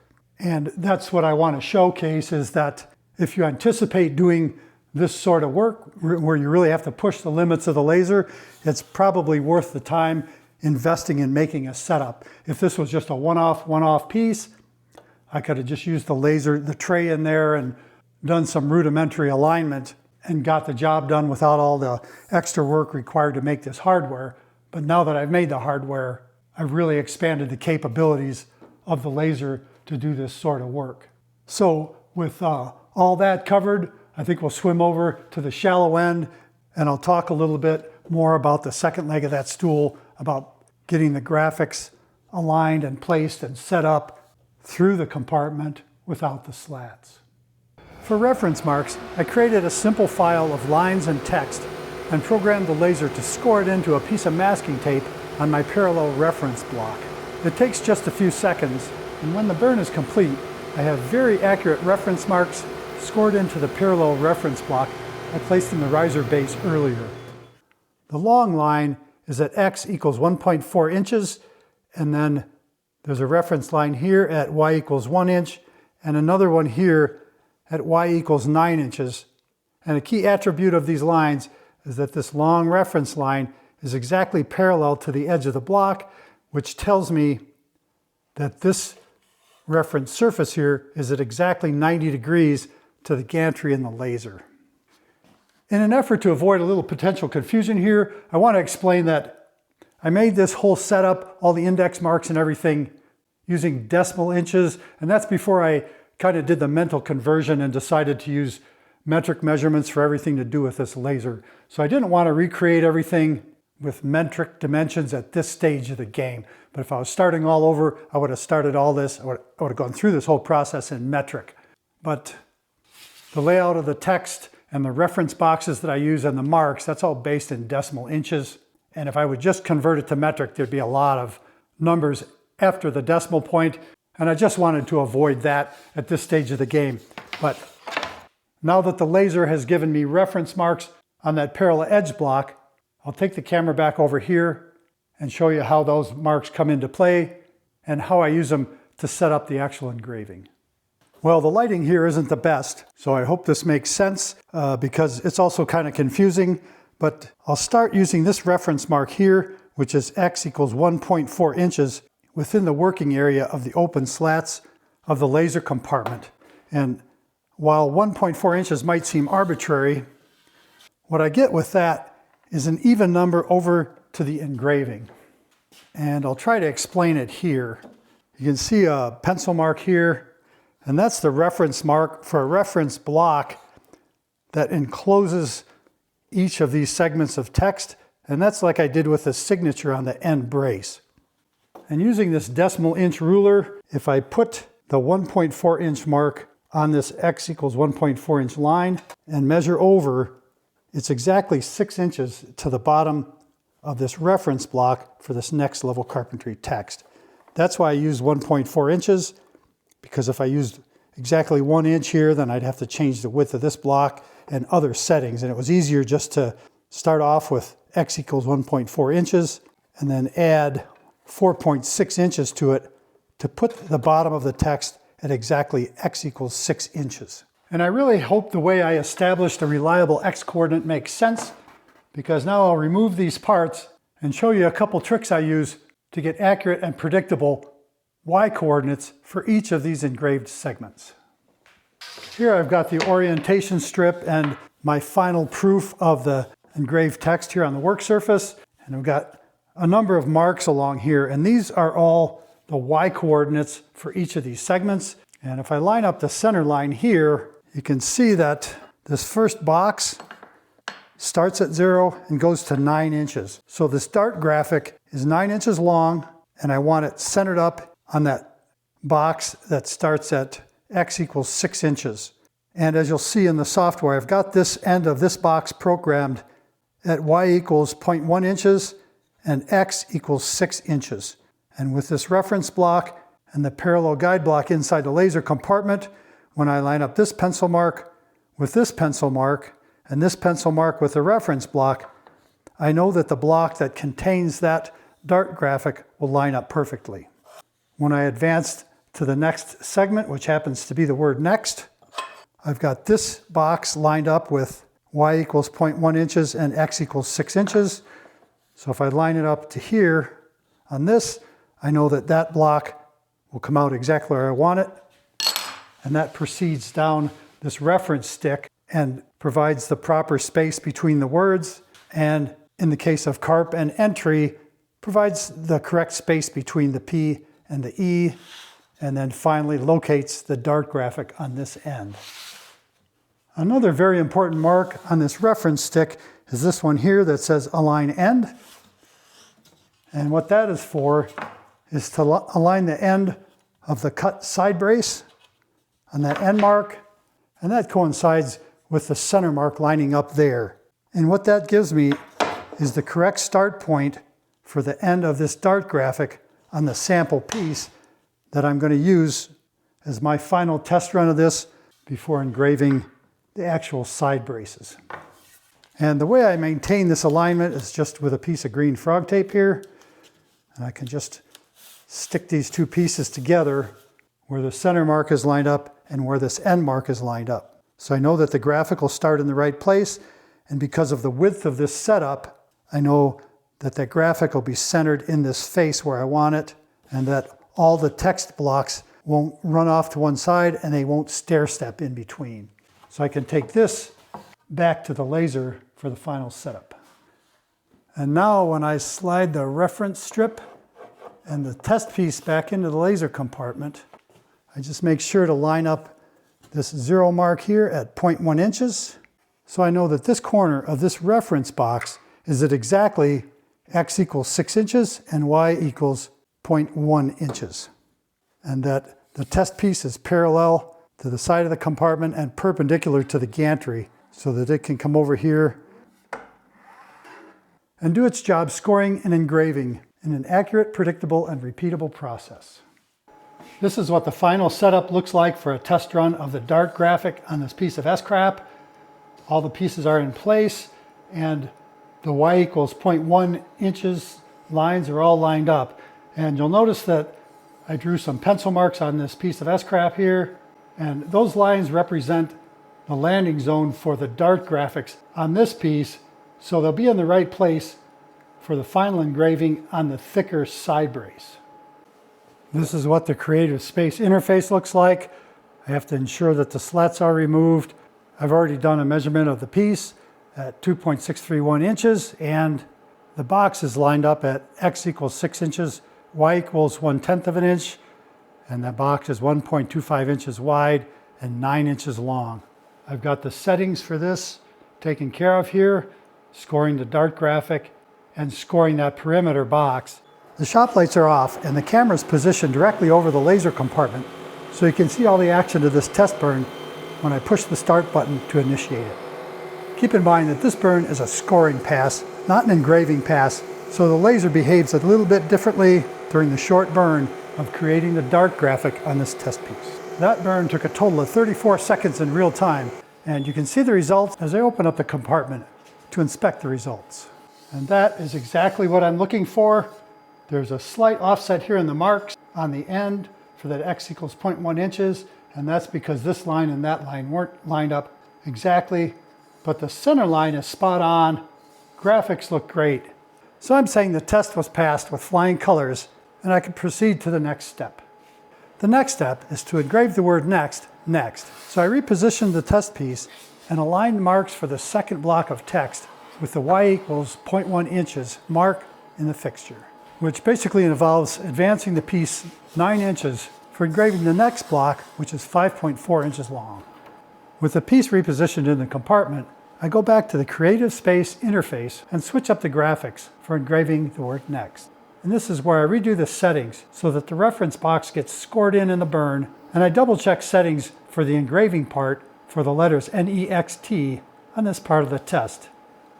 And that's what I want to showcase, is that if you anticipate doing this sort of work where you really have to push the limits of the laser, it's probably worth the time investing in making a setup. If this was just a one-off piece, I could have just used the tray in there and done some rudimentary alignment and got the job done without all the extra work required to make this hardware. But now that I've made the hardware, I've really expanded the capabilities of the laser to do this sort of work. So with all that covered, I think we'll swim over to the shallow end, and I'll talk a little bit more about the second leg of that stool, about getting the graphics aligned and placed and set up through the compartment without the slats. For reference marks, I created a simple file of lines and text and programmed the laser to score it into a piece of masking tape on my parallel reference block. It takes just a few seconds, and when the burn is complete, I have very accurate reference marks scored into the parallel reference block I placed in the riser base earlier. The long line is at x equals 1.4 inches, and then there's a reference line here at y equals 1 inch, and another one here at y equals 9 inches. And a key attribute of these lines is that this long reference line is exactly parallel to the edge of the block, which tells me that this reference surface here is at exactly 90 degrees to the gantry and the laser. In an effort to avoid a little potential confusion here, I want to explain that I made this whole setup, all the index marks and everything, using decimal inches, and that's before I kind of did the mental conversion and decided to use metric measurements for everything to do with this laser. So I didn't want to recreate everything with metric dimensions at this stage of the game. But if I was starting all over, I would have started all this, I would have gone through this whole process in metric. But the layout of the text and the reference boxes that I use and the marks, that's all based in decimal inches. And if I would just convert it to metric, there'd be a lot of numbers after the decimal point. And I just wanted to avoid that at this stage of the game. But now that the laser has given me reference marks on that parallel edge block, I'll take the camera back over here and show you how those marks come into play and how I use them to set up the actual engraving. Well, the lighting here isn't the best, so I hope this makes sense because it's also kind of confusing. But I'll start using this reference mark here, which is x equals 1.4 inches within the working area of the open slats of the laser compartment. And while 1.4 inches might seem arbitrary, what I get with that is an even number over to the engraving. And I'll try to explain it here. You can see a pencil mark here, and that's the reference mark for a reference block that encloses each of these segments of text, and that's like I did with the signature on the end brace. And using this decimal inch ruler, if I put the 1.4 inch mark on this x equals 1.4 inch line and measure over, it's exactly 6 inches to the bottom of this reference block for this Next Level Carpentry text. That's why I use 1.4 inches, because if I used exactly 1 inch here, then I'd have to change the width of this block and other settings. And it was easier just to start off with x equals 1.4 inches and then add 4.6 inches to it to put the bottom of the text at exactly x equals 6 inches. And I really hope the way I established a reliable x coordinate makes sense, because now I'll remove these parts and show you a couple tricks I use to get accurate and predictable y coordinates for each of these engraved segments. Here I've got the orientation strip and my final proof of the engraved text here on the work surface. And I've got a number of marks along here, and these are all the y coordinates for each of these segments. And if I line up the center line here, you can see that this first box starts at 0 and goes to 9 inches. So this dart graphic is 9 inches long, and I want it centered up on that box that starts at x equals 6 inches. And as you'll see in the software, I've got this end of this box programmed at y equals 0.1 inches and x equals 6 inches. And with this reference block and the parallel guide block inside the laser compartment, when I line up this pencil mark with this pencil mark and this pencil mark with the reference block, I know that the block that contains that dart graphic will line up perfectly. When I advanced to the next segment, which happens to be the word next, I've got this box lined up with y equals 0.1 inches and x equals 6 inches. So if I line it up to here on this, I know that that block will come out exactly where I want it. And that proceeds down this reference stick and provides the proper space between the words. And in the case of carp and entry, provides the correct space between the P and the E, and then finally locates the dart graphic on this end. Another very important mark on this reference stick is this one here that says align end. And what that is for is to align the end of the cut side brace on that end mark, and that coincides with the center mark lining up there. And what that gives me is the correct start point for the end of this dart graphic on the sample piece that I'm going to use as my final test run of this before engraving the actual side braces. And the way I maintain this alignment is just with a piece of green frog tape here. And I can just stick these two pieces together where the center mark is lined up and where this end mark is lined up. So I know that the graphic will start in the right place, and because of the width of this setup, I know that that graphic will be centered in this face where I want it, and that all the text blocks won't run off to one side and they won't stair step in between. So I can take this back to the laser for the final setup. And now when I slide the reference strip and the test piece back into the laser compartment, I just make sure to line up this 0 mark here at 0.1 inches. So I know that this corner of this reference box is at exactly x equals 6 inches and y equals 0.1 inches. And that the test piece is parallel to the side of the compartment and perpendicular to the gantry so that it can come over here and do its job scoring and engraving in an accurate, predictable, and repeatable process. This is what the final setup looks like for a test run of the dart graphic on this piece of S-Crap. All the pieces are in place and the y equals 0.1 inches lines are all lined up. And you'll notice that I drew some pencil marks on this piece of S-Crap here, and those lines represent the landing zone for the dart graphics on this piece, so they'll be in the right place for the final engraving on the thicker side brace. This is what the creative space interface looks like. I have to ensure that the slats are removed. I've already done a measurement of the piece at 2.631 inches, and the box is lined up at x equals 6 inches, y equals 1/10 of an inch, and that box is 1.25 inches wide and 9 inches long. I've got the settings for this taken care of here, scoring the dart graphic and scoring that perimeter box. The shop lights are off and the camera is positioned directly over the laser compartment, so you can see all the action of this test burn when I push the start button to initiate it. Keep in mind that this burn is a scoring pass, not an engraving pass, so the laser behaves a little bit differently during the short burn of creating the dart graphic on this test piece. That burn took a total of 34 seconds in real time, and you can see the results as I open up the compartment to inspect the results. And that is exactly what I'm looking for. There's a slight offset here in the marks on the end for that x equals 0.1 inches, and that's because this line and that line weren't lined up exactly, but the center line is spot on. Graphics look great. So I'm saying the test was passed with flying colors, and I can proceed to the next step. The next step is to engrave the word next. So I repositioned the test piece and aligned marks for the second block of text with the y equals 0.1 inches mark in the fixture, which basically involves advancing the piece 9 inches for engraving the next block, which is 5.4 inches long. With the piece repositioned in the compartment, I go back to the creative space interface and switch up the graphics for engraving the word next. And this is where I redo the settings so that the reference box gets scored in the burn, and I double check settings for the engraving part for the letters NEXT on this part of the test.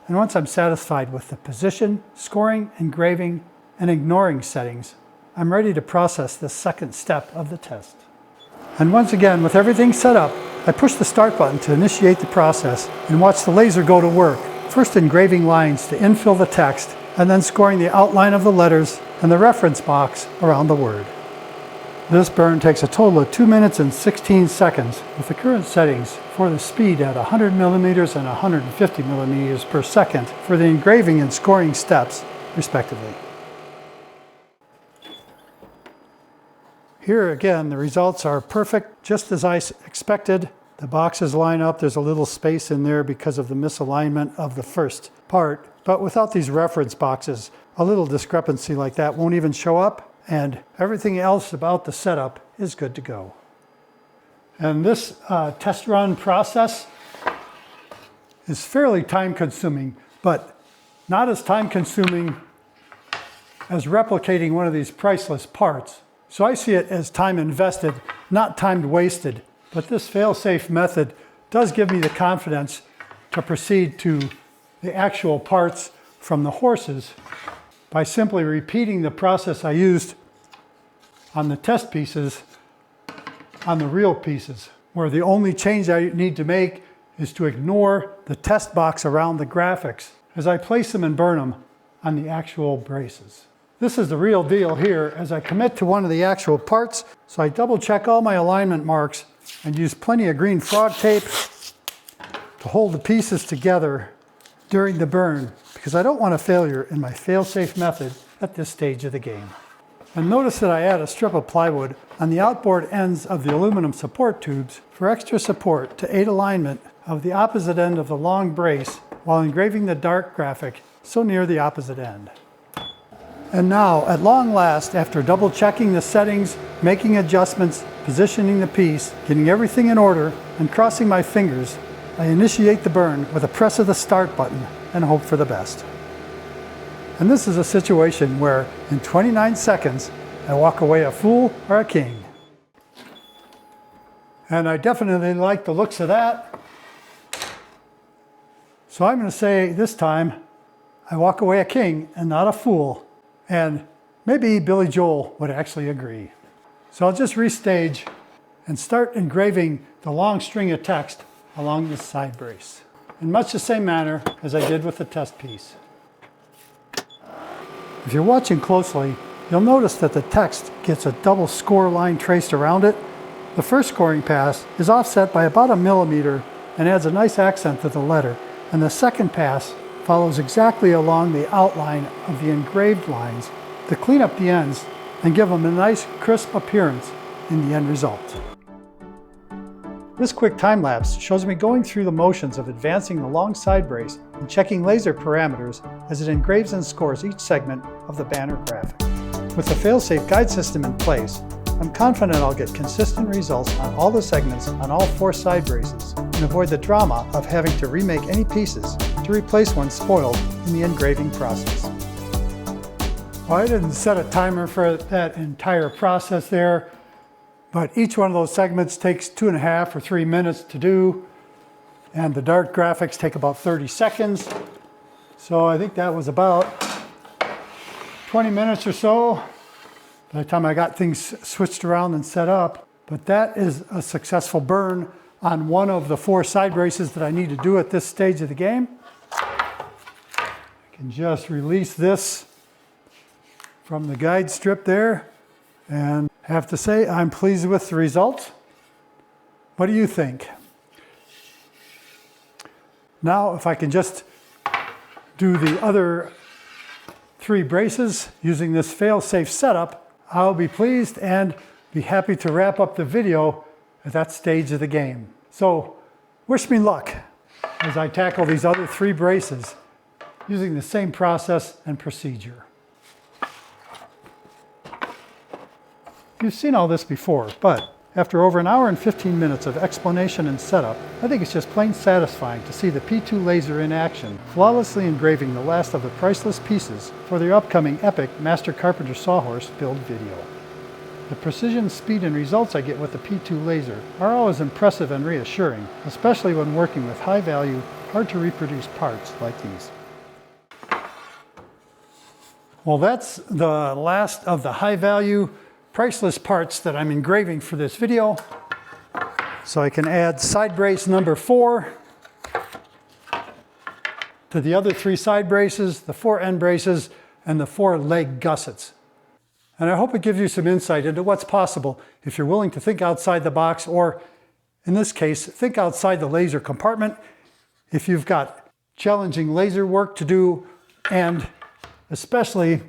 And once I'm satisfied with the position, scoring, engraving, and ignoring settings, I'm ready to process the second step of the test. And once again, with everything set up, I push the start button to initiate the process and watch the laser go to work, first engraving lines to infill the text, and then scoring the outline of the letters and the reference box around the word. This burn takes a total of 2 minutes and 16 seconds with the current settings for the speed at 100 millimeters and 150 millimeters per second for the engraving and scoring steps, respectively. Here again, the results are perfect, just as I expected. The boxes line up. There's a little space in there because of the misalignment of the first part. But without these reference boxes, a little discrepancy like that won't even show up, and everything else about the setup is good to go. And this test run process is fairly time-consuming, but not as time-consuming as replicating one of these priceless parts. So I see it as time invested, not time wasted. But this fail-safe method does give me the confidence to proceed to the actual parts from the horses by simply repeating the process I used on the test pieces on the real pieces, where the only change I need to make is to ignore the test box around the graphics as I place them and burn them on the actual braces. This is the real deal here as I commit to one of the actual parts. So I double check all my alignment marks and use plenty of green frog tape to hold the pieces together during the burn, because I don't want a failure in my fail-safe method at this stage of the game. And notice that I add a strip of plywood on the outboard ends of the aluminum support tubes for extra support to aid alignment of the opposite end of the long brace while engraving the dart graphic so near the opposite end. And now, at long last, after double checking the settings, making adjustments, positioning the piece, getting everything in order, and crossing my fingers, I initiate the burn with a press of the start button and hope for the best. And this is a situation where, in 29 seconds, I walk away a fool or a king. And I definitely like the looks of that. So I'm going to say this time, I walk away a king and not a fool. And maybe Billy Joel would actually agree. So I'll just restage and start engraving the long string of text along this side brace in much the same manner as I did with the test piece. If you're watching closely, you'll notice that the text gets a double score line traced around it. The first scoring pass is offset by about 1 millimeter and adds a nice accent to the letter, and the second pass follows exactly along the outline of the engraved lines to clean up the ends and give them a nice crisp appearance in the end result. This quick time lapse shows me going through the motions of advancing the long side brace and checking laser parameters as it engraves and scores each segment of the banner graphic. With the fail-safe guide system in place, I'm confident I'll get consistent results on all the segments on all 4 side braces and avoid the drama of having to remake any pieces to replace one spoiled in the engraving process. Well, I didn't set a timer for that entire process there, but each one of those segments takes 2.5 or 3 minutes to do, and the dart graphics take about 30 seconds. So I think that was about 20 minutes or so by the time I got things switched around and set up. But that is a successful burn on one of the 4 side braces that I need to do at this stage of the game. I can just release this from the guide strip there, and I have to say I'm pleased with the result. What do you think? Now, if I can just do the other 3 braces using this fail-safe setup, I'll be pleased and be happy to wrap up the video at that stage of the game. So, wish me luck as I tackle these other 3 braces using the same process and procedure. You've seen all this before, but after over 1 hour and 15 minutes of explanation and setup, I think it's just plain satisfying to see the P2 laser in action, flawlessly engraving the last of the priceless pieces for their upcoming epic Master Carpenter Sawhorse build video. The precision, speed, and results I get with the P2 laser are always impressive and reassuring, especially when working with high-value, hard-to-reproduce parts like these. Well, that's the last of the high-value, priceless parts that I'm engraving for this video. So I can add side brace number 4 to the other 3 side braces, the 4 end braces, and the 4 leg gussets. And I hope it gives you some insight into what's possible if you're willing to think outside the box, or in this case, think outside the laser compartment if you've got challenging laser work to do, and especially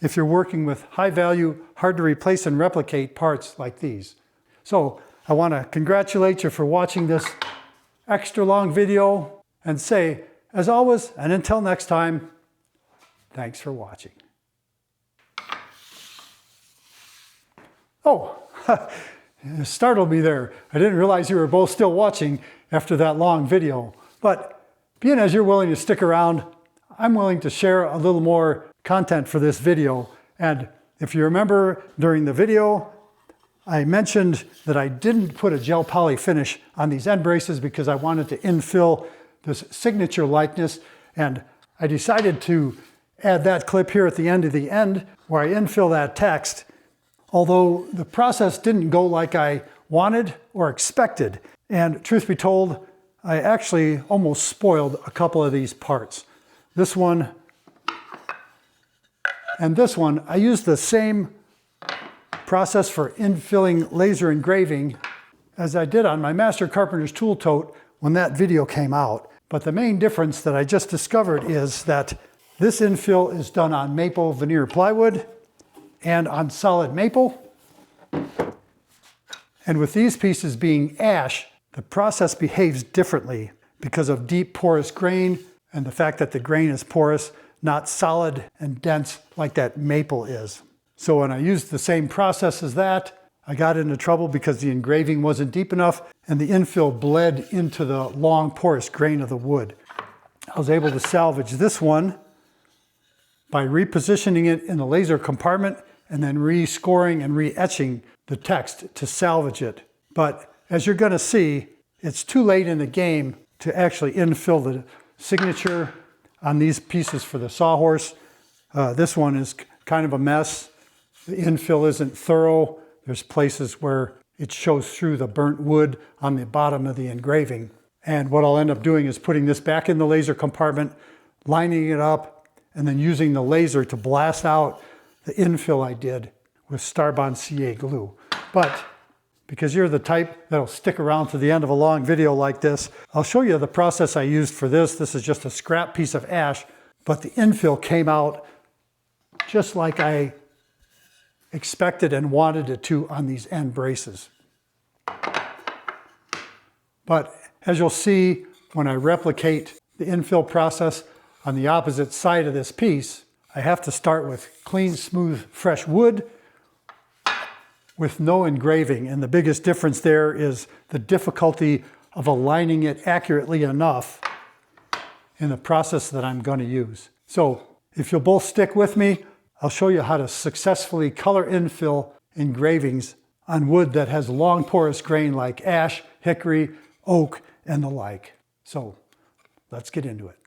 if you're working with high value, hard to replace and replicate parts like these. So I want to congratulate you for watching this extra long video and say, as always, and until next time, thanks for watching. Oh, you startled me there. I didn't realize you were both still watching after that long video. But being as you're willing to stick around, I'm willing to share a little more content for this video. And if you remember during the video, I mentioned that I didn't put a gel poly finish on these end braces because I wanted to infill this signature likeness. And I decided to add that clip here at the end where I infill that text. Although the process didn't go like I wanted or expected. And truth be told, I actually almost spoiled a couple of these parts. This one And this one, I used the same process for infilling laser engraving as I did on my Master Carpenter's tool tote when that video came out. But the main difference that I just discovered is that this infill is done on maple veneer plywood and on solid maple. And with these pieces being ash, the process behaves differently because of deep porous grain and the fact that the grain is porous, not solid and dense like that maple is. So when I used the same process as that, I got into trouble because the engraving wasn't deep enough and the infill bled into the long porous grain of the wood. I was able to salvage this one by repositioning it in the laser compartment and then re-scoring and re-etching the text to salvage it. But as you're going to see, it's too late in the game to actually infill the signature on these pieces for the Sawhorse. This one is kind of a mess. The infill isn't thorough. There's places where it shows through the burnt wood on the bottom of the engraving. And what I'll end up doing is putting this back in the laser compartment, lining it up, and then using the laser to blast out the infill I did with Starbond CA glue. But because you're the type that'll stick around to the end of a long video like this, I'll show you the process I used for this. This is just a scrap piece of ash, but the infill came out just like I expected and wanted it to on these end braces. But as you'll see, when I replicate the infill process on the opposite side of this piece, I have to start with clean, smooth, fresh wood with no engraving. And the biggest difference there is the difficulty of aligning it accurately enough in the process that I'm going to use. So if you'll both stick with me, I'll show you how to successfully color infill engravings on wood that has long porous grain like ash, hickory, oak, and the like. So let's get into it.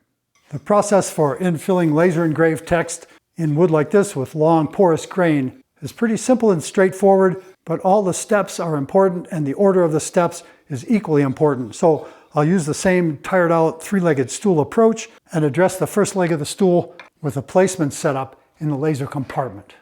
The process for infilling laser engraved text in wood like this with long porous grain is pretty simple and straightforward, but all the steps are important and the order of the steps is equally important. So I'll use the same tired out three-legged stool approach and address the first leg of the stool with a placement setup in the laser compartment.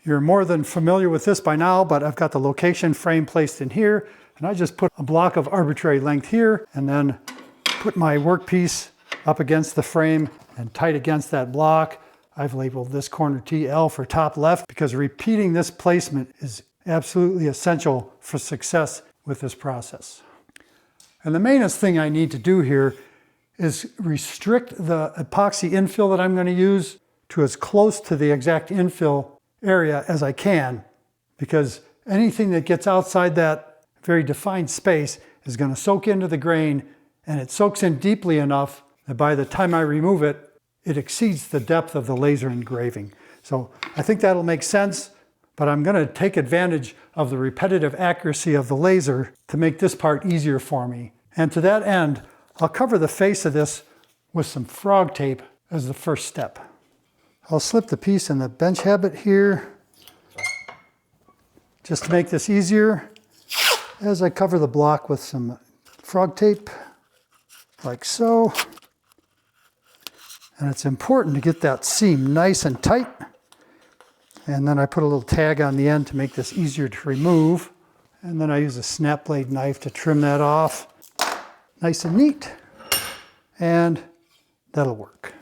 You're more than familiar with this by now, but I've got the location frame placed in here, and I just put a block of arbitrary length here and then put my workpiece up against the frame and tight against that block. I've labeled this corner TL for top left because repeating this placement is absolutely essential for success with this process. And the mainest thing I need to do here is restrict the epoxy infill that I'm going to use to as close to the exact infill area as I can, because anything that gets outside that very defined space is going to soak into the grain, and it soaks in deeply enough that by the time I remove it, it exceeds the depth of the laser engraving. So I think that'll make sense, but I'm going to take advantage of the repetitive accuracy of the laser to make this part easier for me. And to that end, I'll cover the face of this with some frog tape as the first step. I'll slip the piece in the bench habit here, just to make this easier, as I cover the block with some frog tape, like so. And it's important to get that seam nice and tight. And then I put a little tag on the end to make this easier to remove. And then I use a snap blade knife to trim that off. Nice and neat. And that'll work.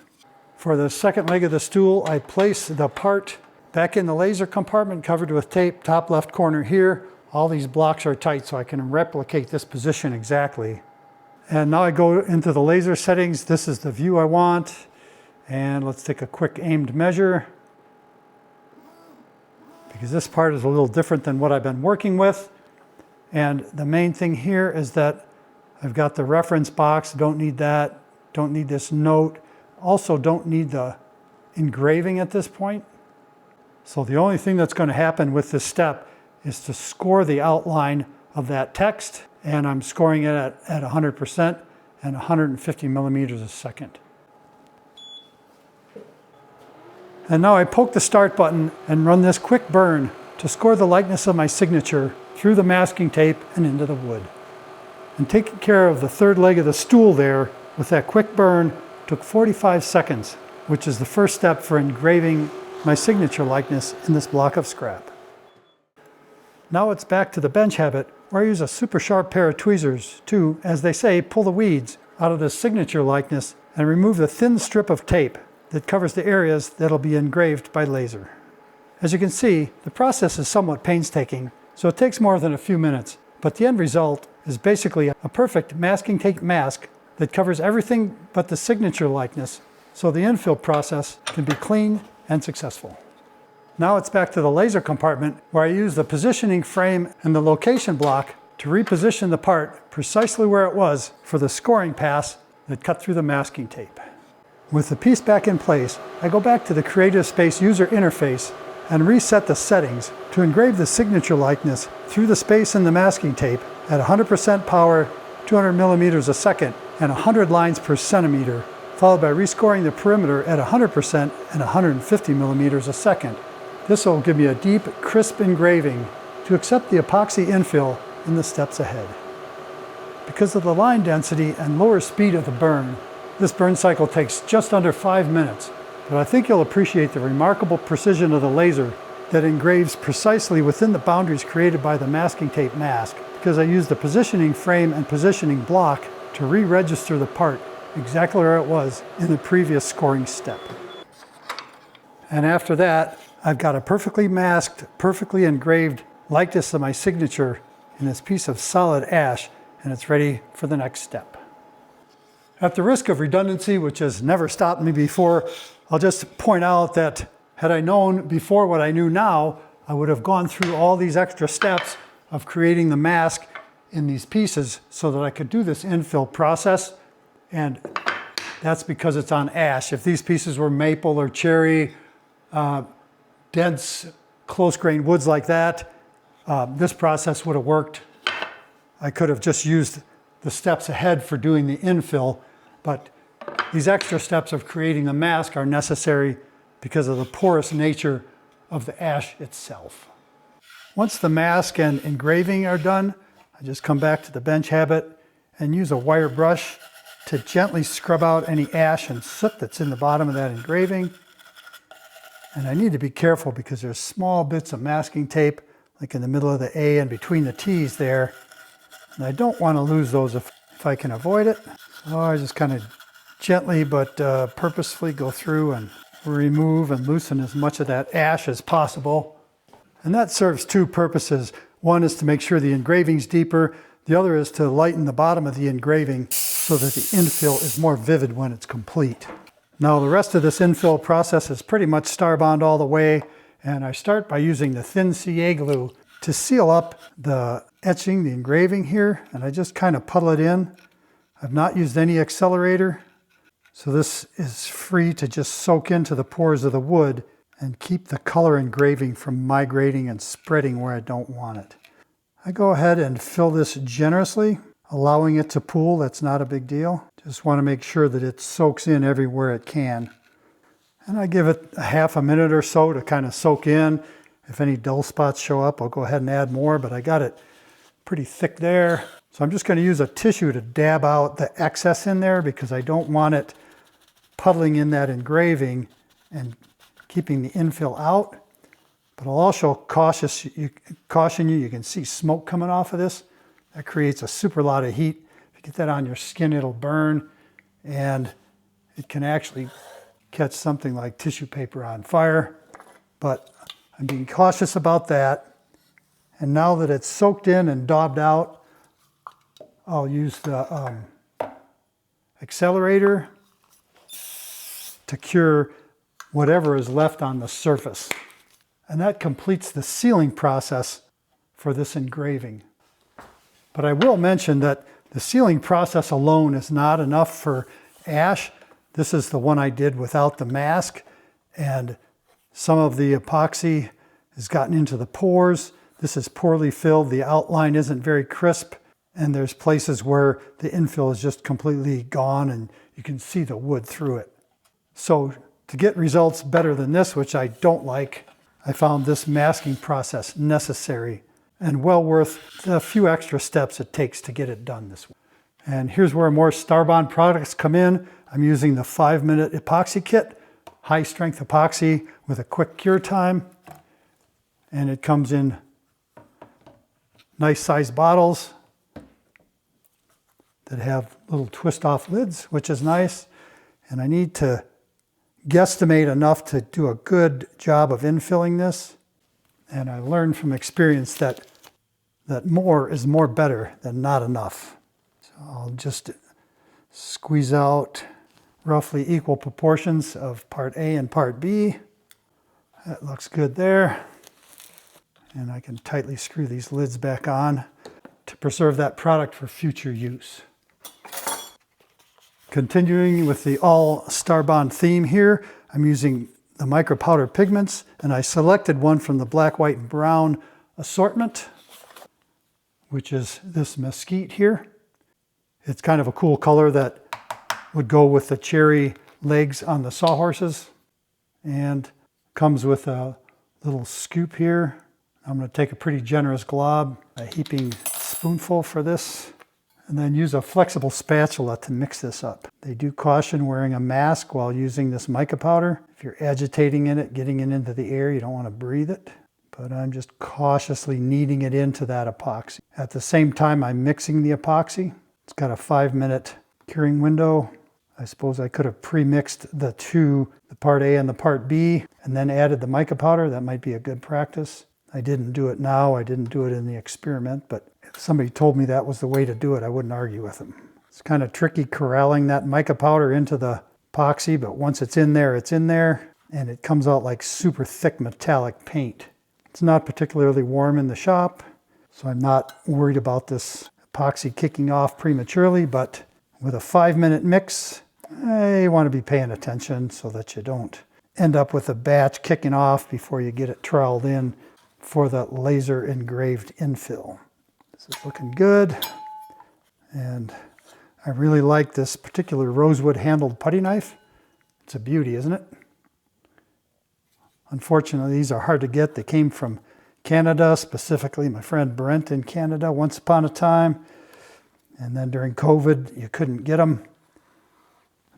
For the second leg of the stool, I place the part back in the laser compartment covered with tape, top left corner here. All these blocks are tight so I can replicate this position exactly. And now I go into the laser settings. This is the view I want. And let's take a quick aimed measure, because this part is a little different than what I've been working with. And the main thing here is that I've got the reference box. Don't need that. Don't need this note. Also don't need the engraving at this point. So the only thing that's going to happen with this step is to score the outline of that text. And I'm scoring it at 100% and 150 millimeters a second. And now I poke the start button and run this quick burn to score the likeness of my signature through the masking tape and into the wood. And taking care of the third leg of the stool there with that quick burn took 45 seconds, which is the first step for engraving my signature likeness in this block of scrap. Now it's back to the bench habit, where I use a super sharp pair of tweezers to, as they say, pull the weeds out of this signature likeness and remove the thin strip of tape that covers the areas that'll be engraved by laser. As you can see, the process is somewhat painstaking, so it takes more than a few minutes, but the end result is basically a perfect masking tape mask that covers everything but the signature likeness, so the infill process can be clean and successful. Now it's back to the laser compartment, where I use the positioning frame and the location block to reposition the part precisely where it was for the scoring pass that cut through the masking tape. With the piece back in place, I go back to the Creative Space user interface and reset the settings to engrave the signature likeness through the space in the masking tape at 100% power, 200 millimeters a second, and 100 lines per centimeter, followed by rescoring the perimeter at 100% and 150 millimeters a second. This will give me a deep, crisp engraving to accept the epoxy infill in the steps ahead. Because of the line density and lower speed of the burn, this burn cycle takes just under 5 minutes, but I think you'll appreciate the remarkable precision of the laser that engraves precisely within the boundaries created by the masking tape mask, because I use the positioning frame and positioning block to re-register the part exactly where it was in the previous scoring step. And after that, I've got a perfectly masked, perfectly engraved likeness of my signature in this piece of solid ash, and it's ready for the next step. At the risk of redundancy, which has never stopped me before, I'll just point out that had I known before what I knew now, I would have gone through all these extra steps of creating the mask in these pieces so that I could do this infill process, and that's because it's on ash. If these pieces were maple or cherry, dense, close-grained woods like that, this process would have worked. I could have just used the steps ahead for doing the infill, but these extra steps of creating the mask are necessary because of the porous nature of the ash itself. Once the mask and engraving are done, I just come back to the bench habit and use a wire brush to gently scrub out any ash and soot that's in the bottom of that engraving. And I need to be careful because there's small bits of masking tape, like in the middle of the A and between the T's there. And I don't want to lose those if I can avoid it. So I just kind of gently but purposefully go through and remove and loosen as much of that ash as possible. And that serves two purposes. One is to make sure the engraving's deeper. The other is to lighten the bottom of the engraving so that the infill is more vivid when it's complete. Now the rest of this infill process is pretty much Starbond all the way, and I start by using the thin CA glue to seal up the etching, the engraving here, and I just kind of puddle it in. I've not used any accelerator, so this is free to just soak into the pores of the wood and keep the color engraving from migrating and spreading where I don't want it. I go ahead and fill this generously, allowing it to pool. That's not a big deal. Just want to make sure that it soaks in everywhere it can. And I give it a half a minute or so to kind of soak in. If any dull spots show up, I'll go ahead and add more, but I got it pretty thick there. So I'm just going to use a tissue to dab out the excess in there because I don't want it puddling in that engraving and keeping the infill out. But I'll also caution you, you can see smoke coming off of this. That creates a super lot of heat. If you get that on your skin, it'll burn, and it can actually catch something like tissue paper on fire. But I'm being cautious about that. And now that it's soaked in and daubed out, I'll use the accelerator to cure whatever is left on the surface. And that completes the sealing process for this engraving. But I will mention that the sealing process alone is not enough for ash. This is the one I did without the mask, and some of the epoxy has gotten into the pores. This is poorly filled. The outline isn't very crisp, and there's places where the infill is just completely gone and you can see the wood through it. So to get results better than this, which I don't like, I found this masking process necessary and well worth the few extra steps it takes to get it done this way. And here's where more Starbond products come in. I'm using the 5-minute epoxy kit. high strength epoxy with a quick cure time. And it comes in nice sized bottles that have little twist off lids, which is nice. And I need to guesstimate enough to do a good job of infilling this. And I learned from experience that more is more better than not enough. So I'll just squeeze out roughly equal proportions of part A and part B. That looks good there. And I can tightly screw these lids back on to preserve that product for future use. Continuing with the all Starbond theme here, I'm using the micro powder pigments, and I selected one from the black, white, and brown assortment, which is this mesquite here. It's kind of a cool color that would go with the cherry legs on the Sawhorses, and comes with a little scoop here. I'm going to take a pretty generous glob, a heaping spoonful for this, and then use a flexible spatula to mix this up. They do caution wearing a mask while using this mica powder. If you're agitating in it, getting it into the air, you don't want to breathe it. But I'm just cautiously kneading it into that epoxy. At the same time, I'm mixing the epoxy. It's got a 5-minute curing window. I suppose I could have pre-mixed the two, the part A and the part B, and then added the mica powder. That might be a good practice. I didn't do it now. I didn't do it in the experiment, but if somebody told me that was the way to do it, I wouldn't argue with them. It's kind of tricky corralling that mica powder into the epoxy, but once it's in there, and it comes out like super thick metallic paint. It's not particularly warm in the shop, so I'm not worried about this epoxy kicking off prematurely, but with a 5-minute mix, you want to be paying attention so that you don't end up with a batch kicking off before you get it troweled in for the laser engraved infill. This is looking good, and I really like this particular rosewood handled putty knife. It's a beauty, isn't it? Unfortunately, these are hard to get. They came from Canada, specifically my friend Brent in Canada once upon a time. And then during COVID, you couldn't get them.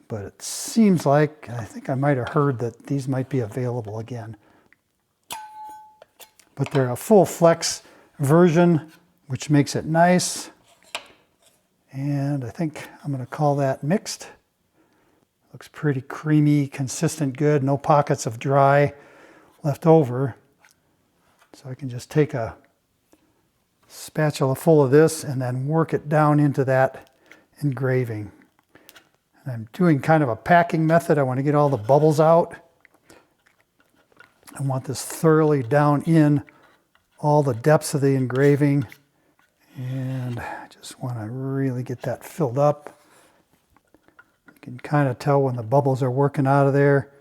But it seems like, I think I might have heard that these might be available again. But they're a full flex version, which makes it nice. And I think I'm going to call that mixed. Looks pretty creamy, consistent, good. No pockets of dry left over. So I can just take a spatula full of this and then work it down into that engraving. And I'm doing kind of a packing method. I want to get all the bubbles out. I want this thoroughly down in all the depths of the engraving. And I just want to really get that filled up. You can kind of tell when the bubbles are working out of there.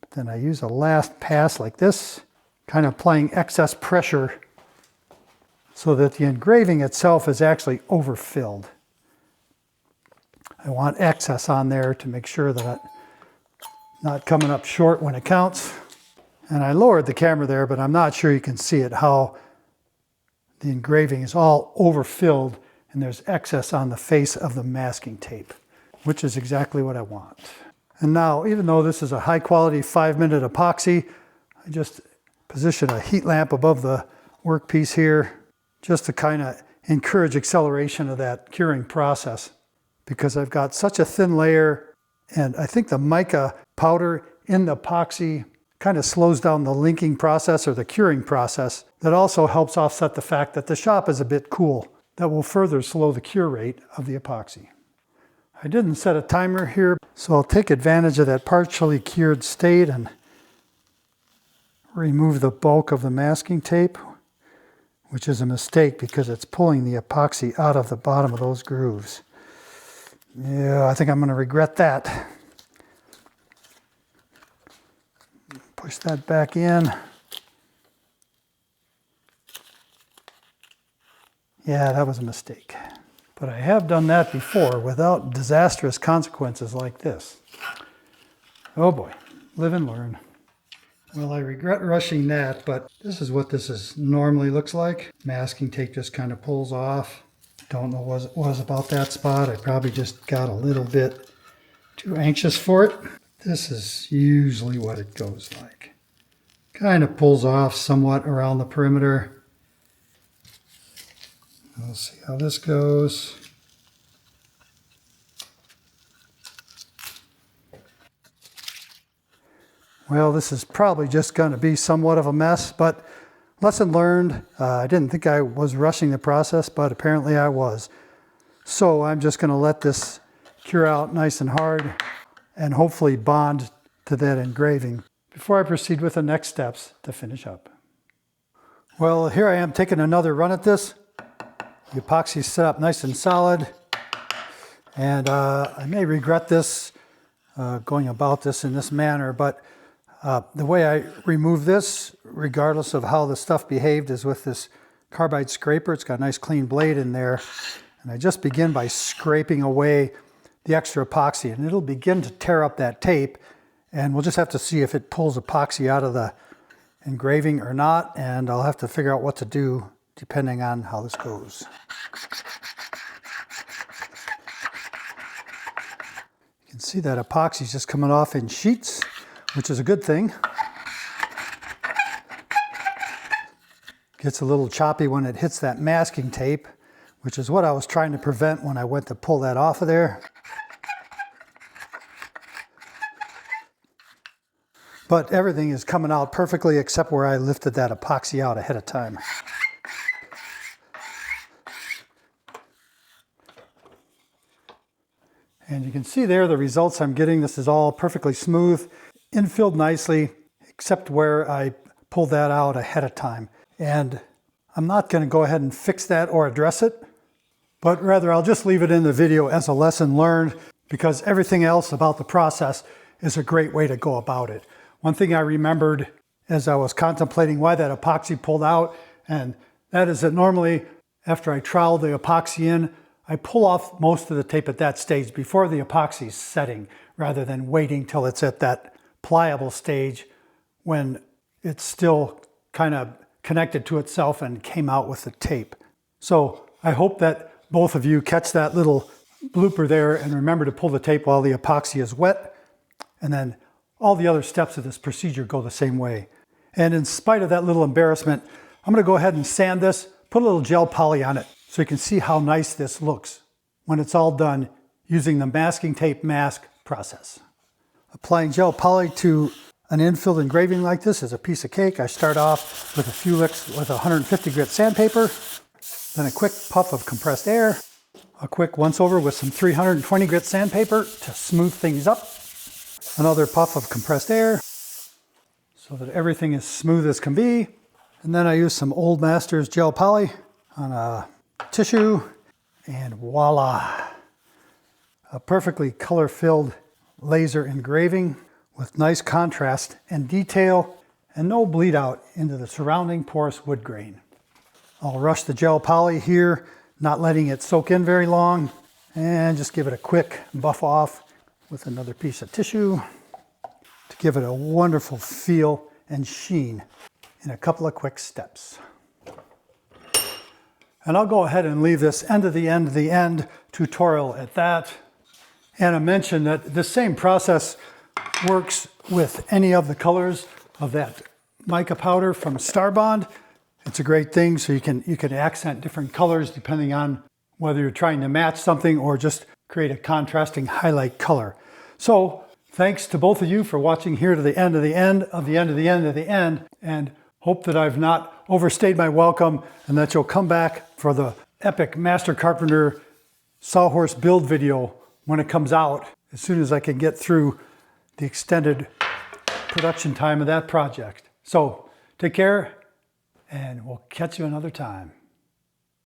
But then I use a last pass like this, kind of applying excess pressure so that the engraving itself is actually overfilled. I want excess on there to make sure that it's not coming up short when it counts. And I lowered the camera there, but I'm not sure you can see it, how the engraving is all overfilled and there's excess on the face of the masking tape, which is exactly what I want. And now, even though this is a high quality 5-minute epoxy, I just position a heat lamp above the workpiece here just to kind of encourage acceleration of that curing process, because I've got such a thin layer, and I think the mica powder in the epoxy kind of slows down the linking process or the curing process. That also helps offset the fact that the shop is a bit cool. That will further slow the cure rate of the epoxy. I didn't set a timer here, so I'll take advantage of that partially cured state and remove the bulk of the masking tape, which is a mistake because it's pulling the epoxy out of the bottom of those grooves. Yeah, I think I'm going to regret that. Push that back in. Yeah, that was a mistake. But I have done that before without disastrous consequences like this. Oh boy, live and learn. Well, I regret rushing that, but this is what this normally looks like. Masking tape just kind of pulls off. Don't know what it was about that spot. I probably just got a little bit too anxious for it. This is usually what it goes like. Kind of pulls off somewhat around the perimeter. We'll see how this goes. Well, this is probably just going to be somewhat of a mess, but lesson learned. I didn't think I was rushing the process, but apparently I was. So I'm just going to let this cure out nice and hard and hopefully bond to that engraving before I proceed with the next steps to finish up. Well, here I am taking another run at this. The epoxy's set up nice and solid, and I may regret this, going about this in this manner, but the way I remove this, regardless of how the stuff behaved, is with this carbide scraper. It's got a nice clean blade in there. And I just begin by scraping away the extra epoxy, and it'll begin to tear up that tape. And we'll just have to see if it pulls epoxy out of the engraving or not. And I'll have to figure out what to do depending on how this goes. You can see that epoxy is just coming off in sheets, which is a good thing. Gets a little choppy when it hits that masking tape, which is what I was trying to prevent when I went to pull that off of there. But everything is coming out perfectly except where I lifted that epoxy out ahead of time. And you can see there the results I'm getting. This is all perfectly smooth, infilled nicely, except where I pulled that out ahead of time. And I'm not going to go ahead and fix that or address it, but rather I'll just leave it in the video as a lesson learned, because everything else about the process is a great way to go about it. One thing I remembered as I was contemplating why that epoxy pulled out, and that is that normally after I trowel the epoxy in, I pull off most of the tape at that stage before the epoxy is setting, rather than waiting till it's at that pliable stage when it's still kind of connected to itself and came out with the tape. So I hope that both of you catch that little blooper there and remember to pull the tape while the epoxy is wet, and then all the other steps of this procedure go the same way. And in spite of that little embarrassment, I'm going to go ahead and sand this, put a little gel poly on it so you can see how nice this looks when it's all done using the masking tape mask process. Applying gel poly to an infilled engraving like this is a piece of cake. I start off with a few licks with 150 grit sandpaper, then a quick puff of compressed air, a quick once over with some 320 grit sandpaper to smooth things up, another puff of compressed air so that everything is smooth as can be, and then I use some Old Masters gel poly on a tissue, and voila, a perfectly color-filled laser engraving with nice contrast and detail and no bleed out into the surrounding porous wood grain. I'll rush the gel poly here, not letting it soak in very long, and just give it a quick buff off with another piece of tissue to give it a wonderful feel and sheen in a couple of quick steps. And I'll go ahead and leave this end of the end tutorial at that. And I mentioned that the same process works with any of the colors of that mica powder from Starbond. It's a great thing, so you can accent different colors depending on whether you're trying to match something or just create a contrasting highlight color. So thanks to both of you for watching here to the end of the end of the end of the end of the end, and hope that I've not overstayed my welcome and that you'll come back for the epic Master Carpenter Sawhorse build video when it comes out, as soon as I can get through the extended production time of that project. So take care, and we'll catch you another time.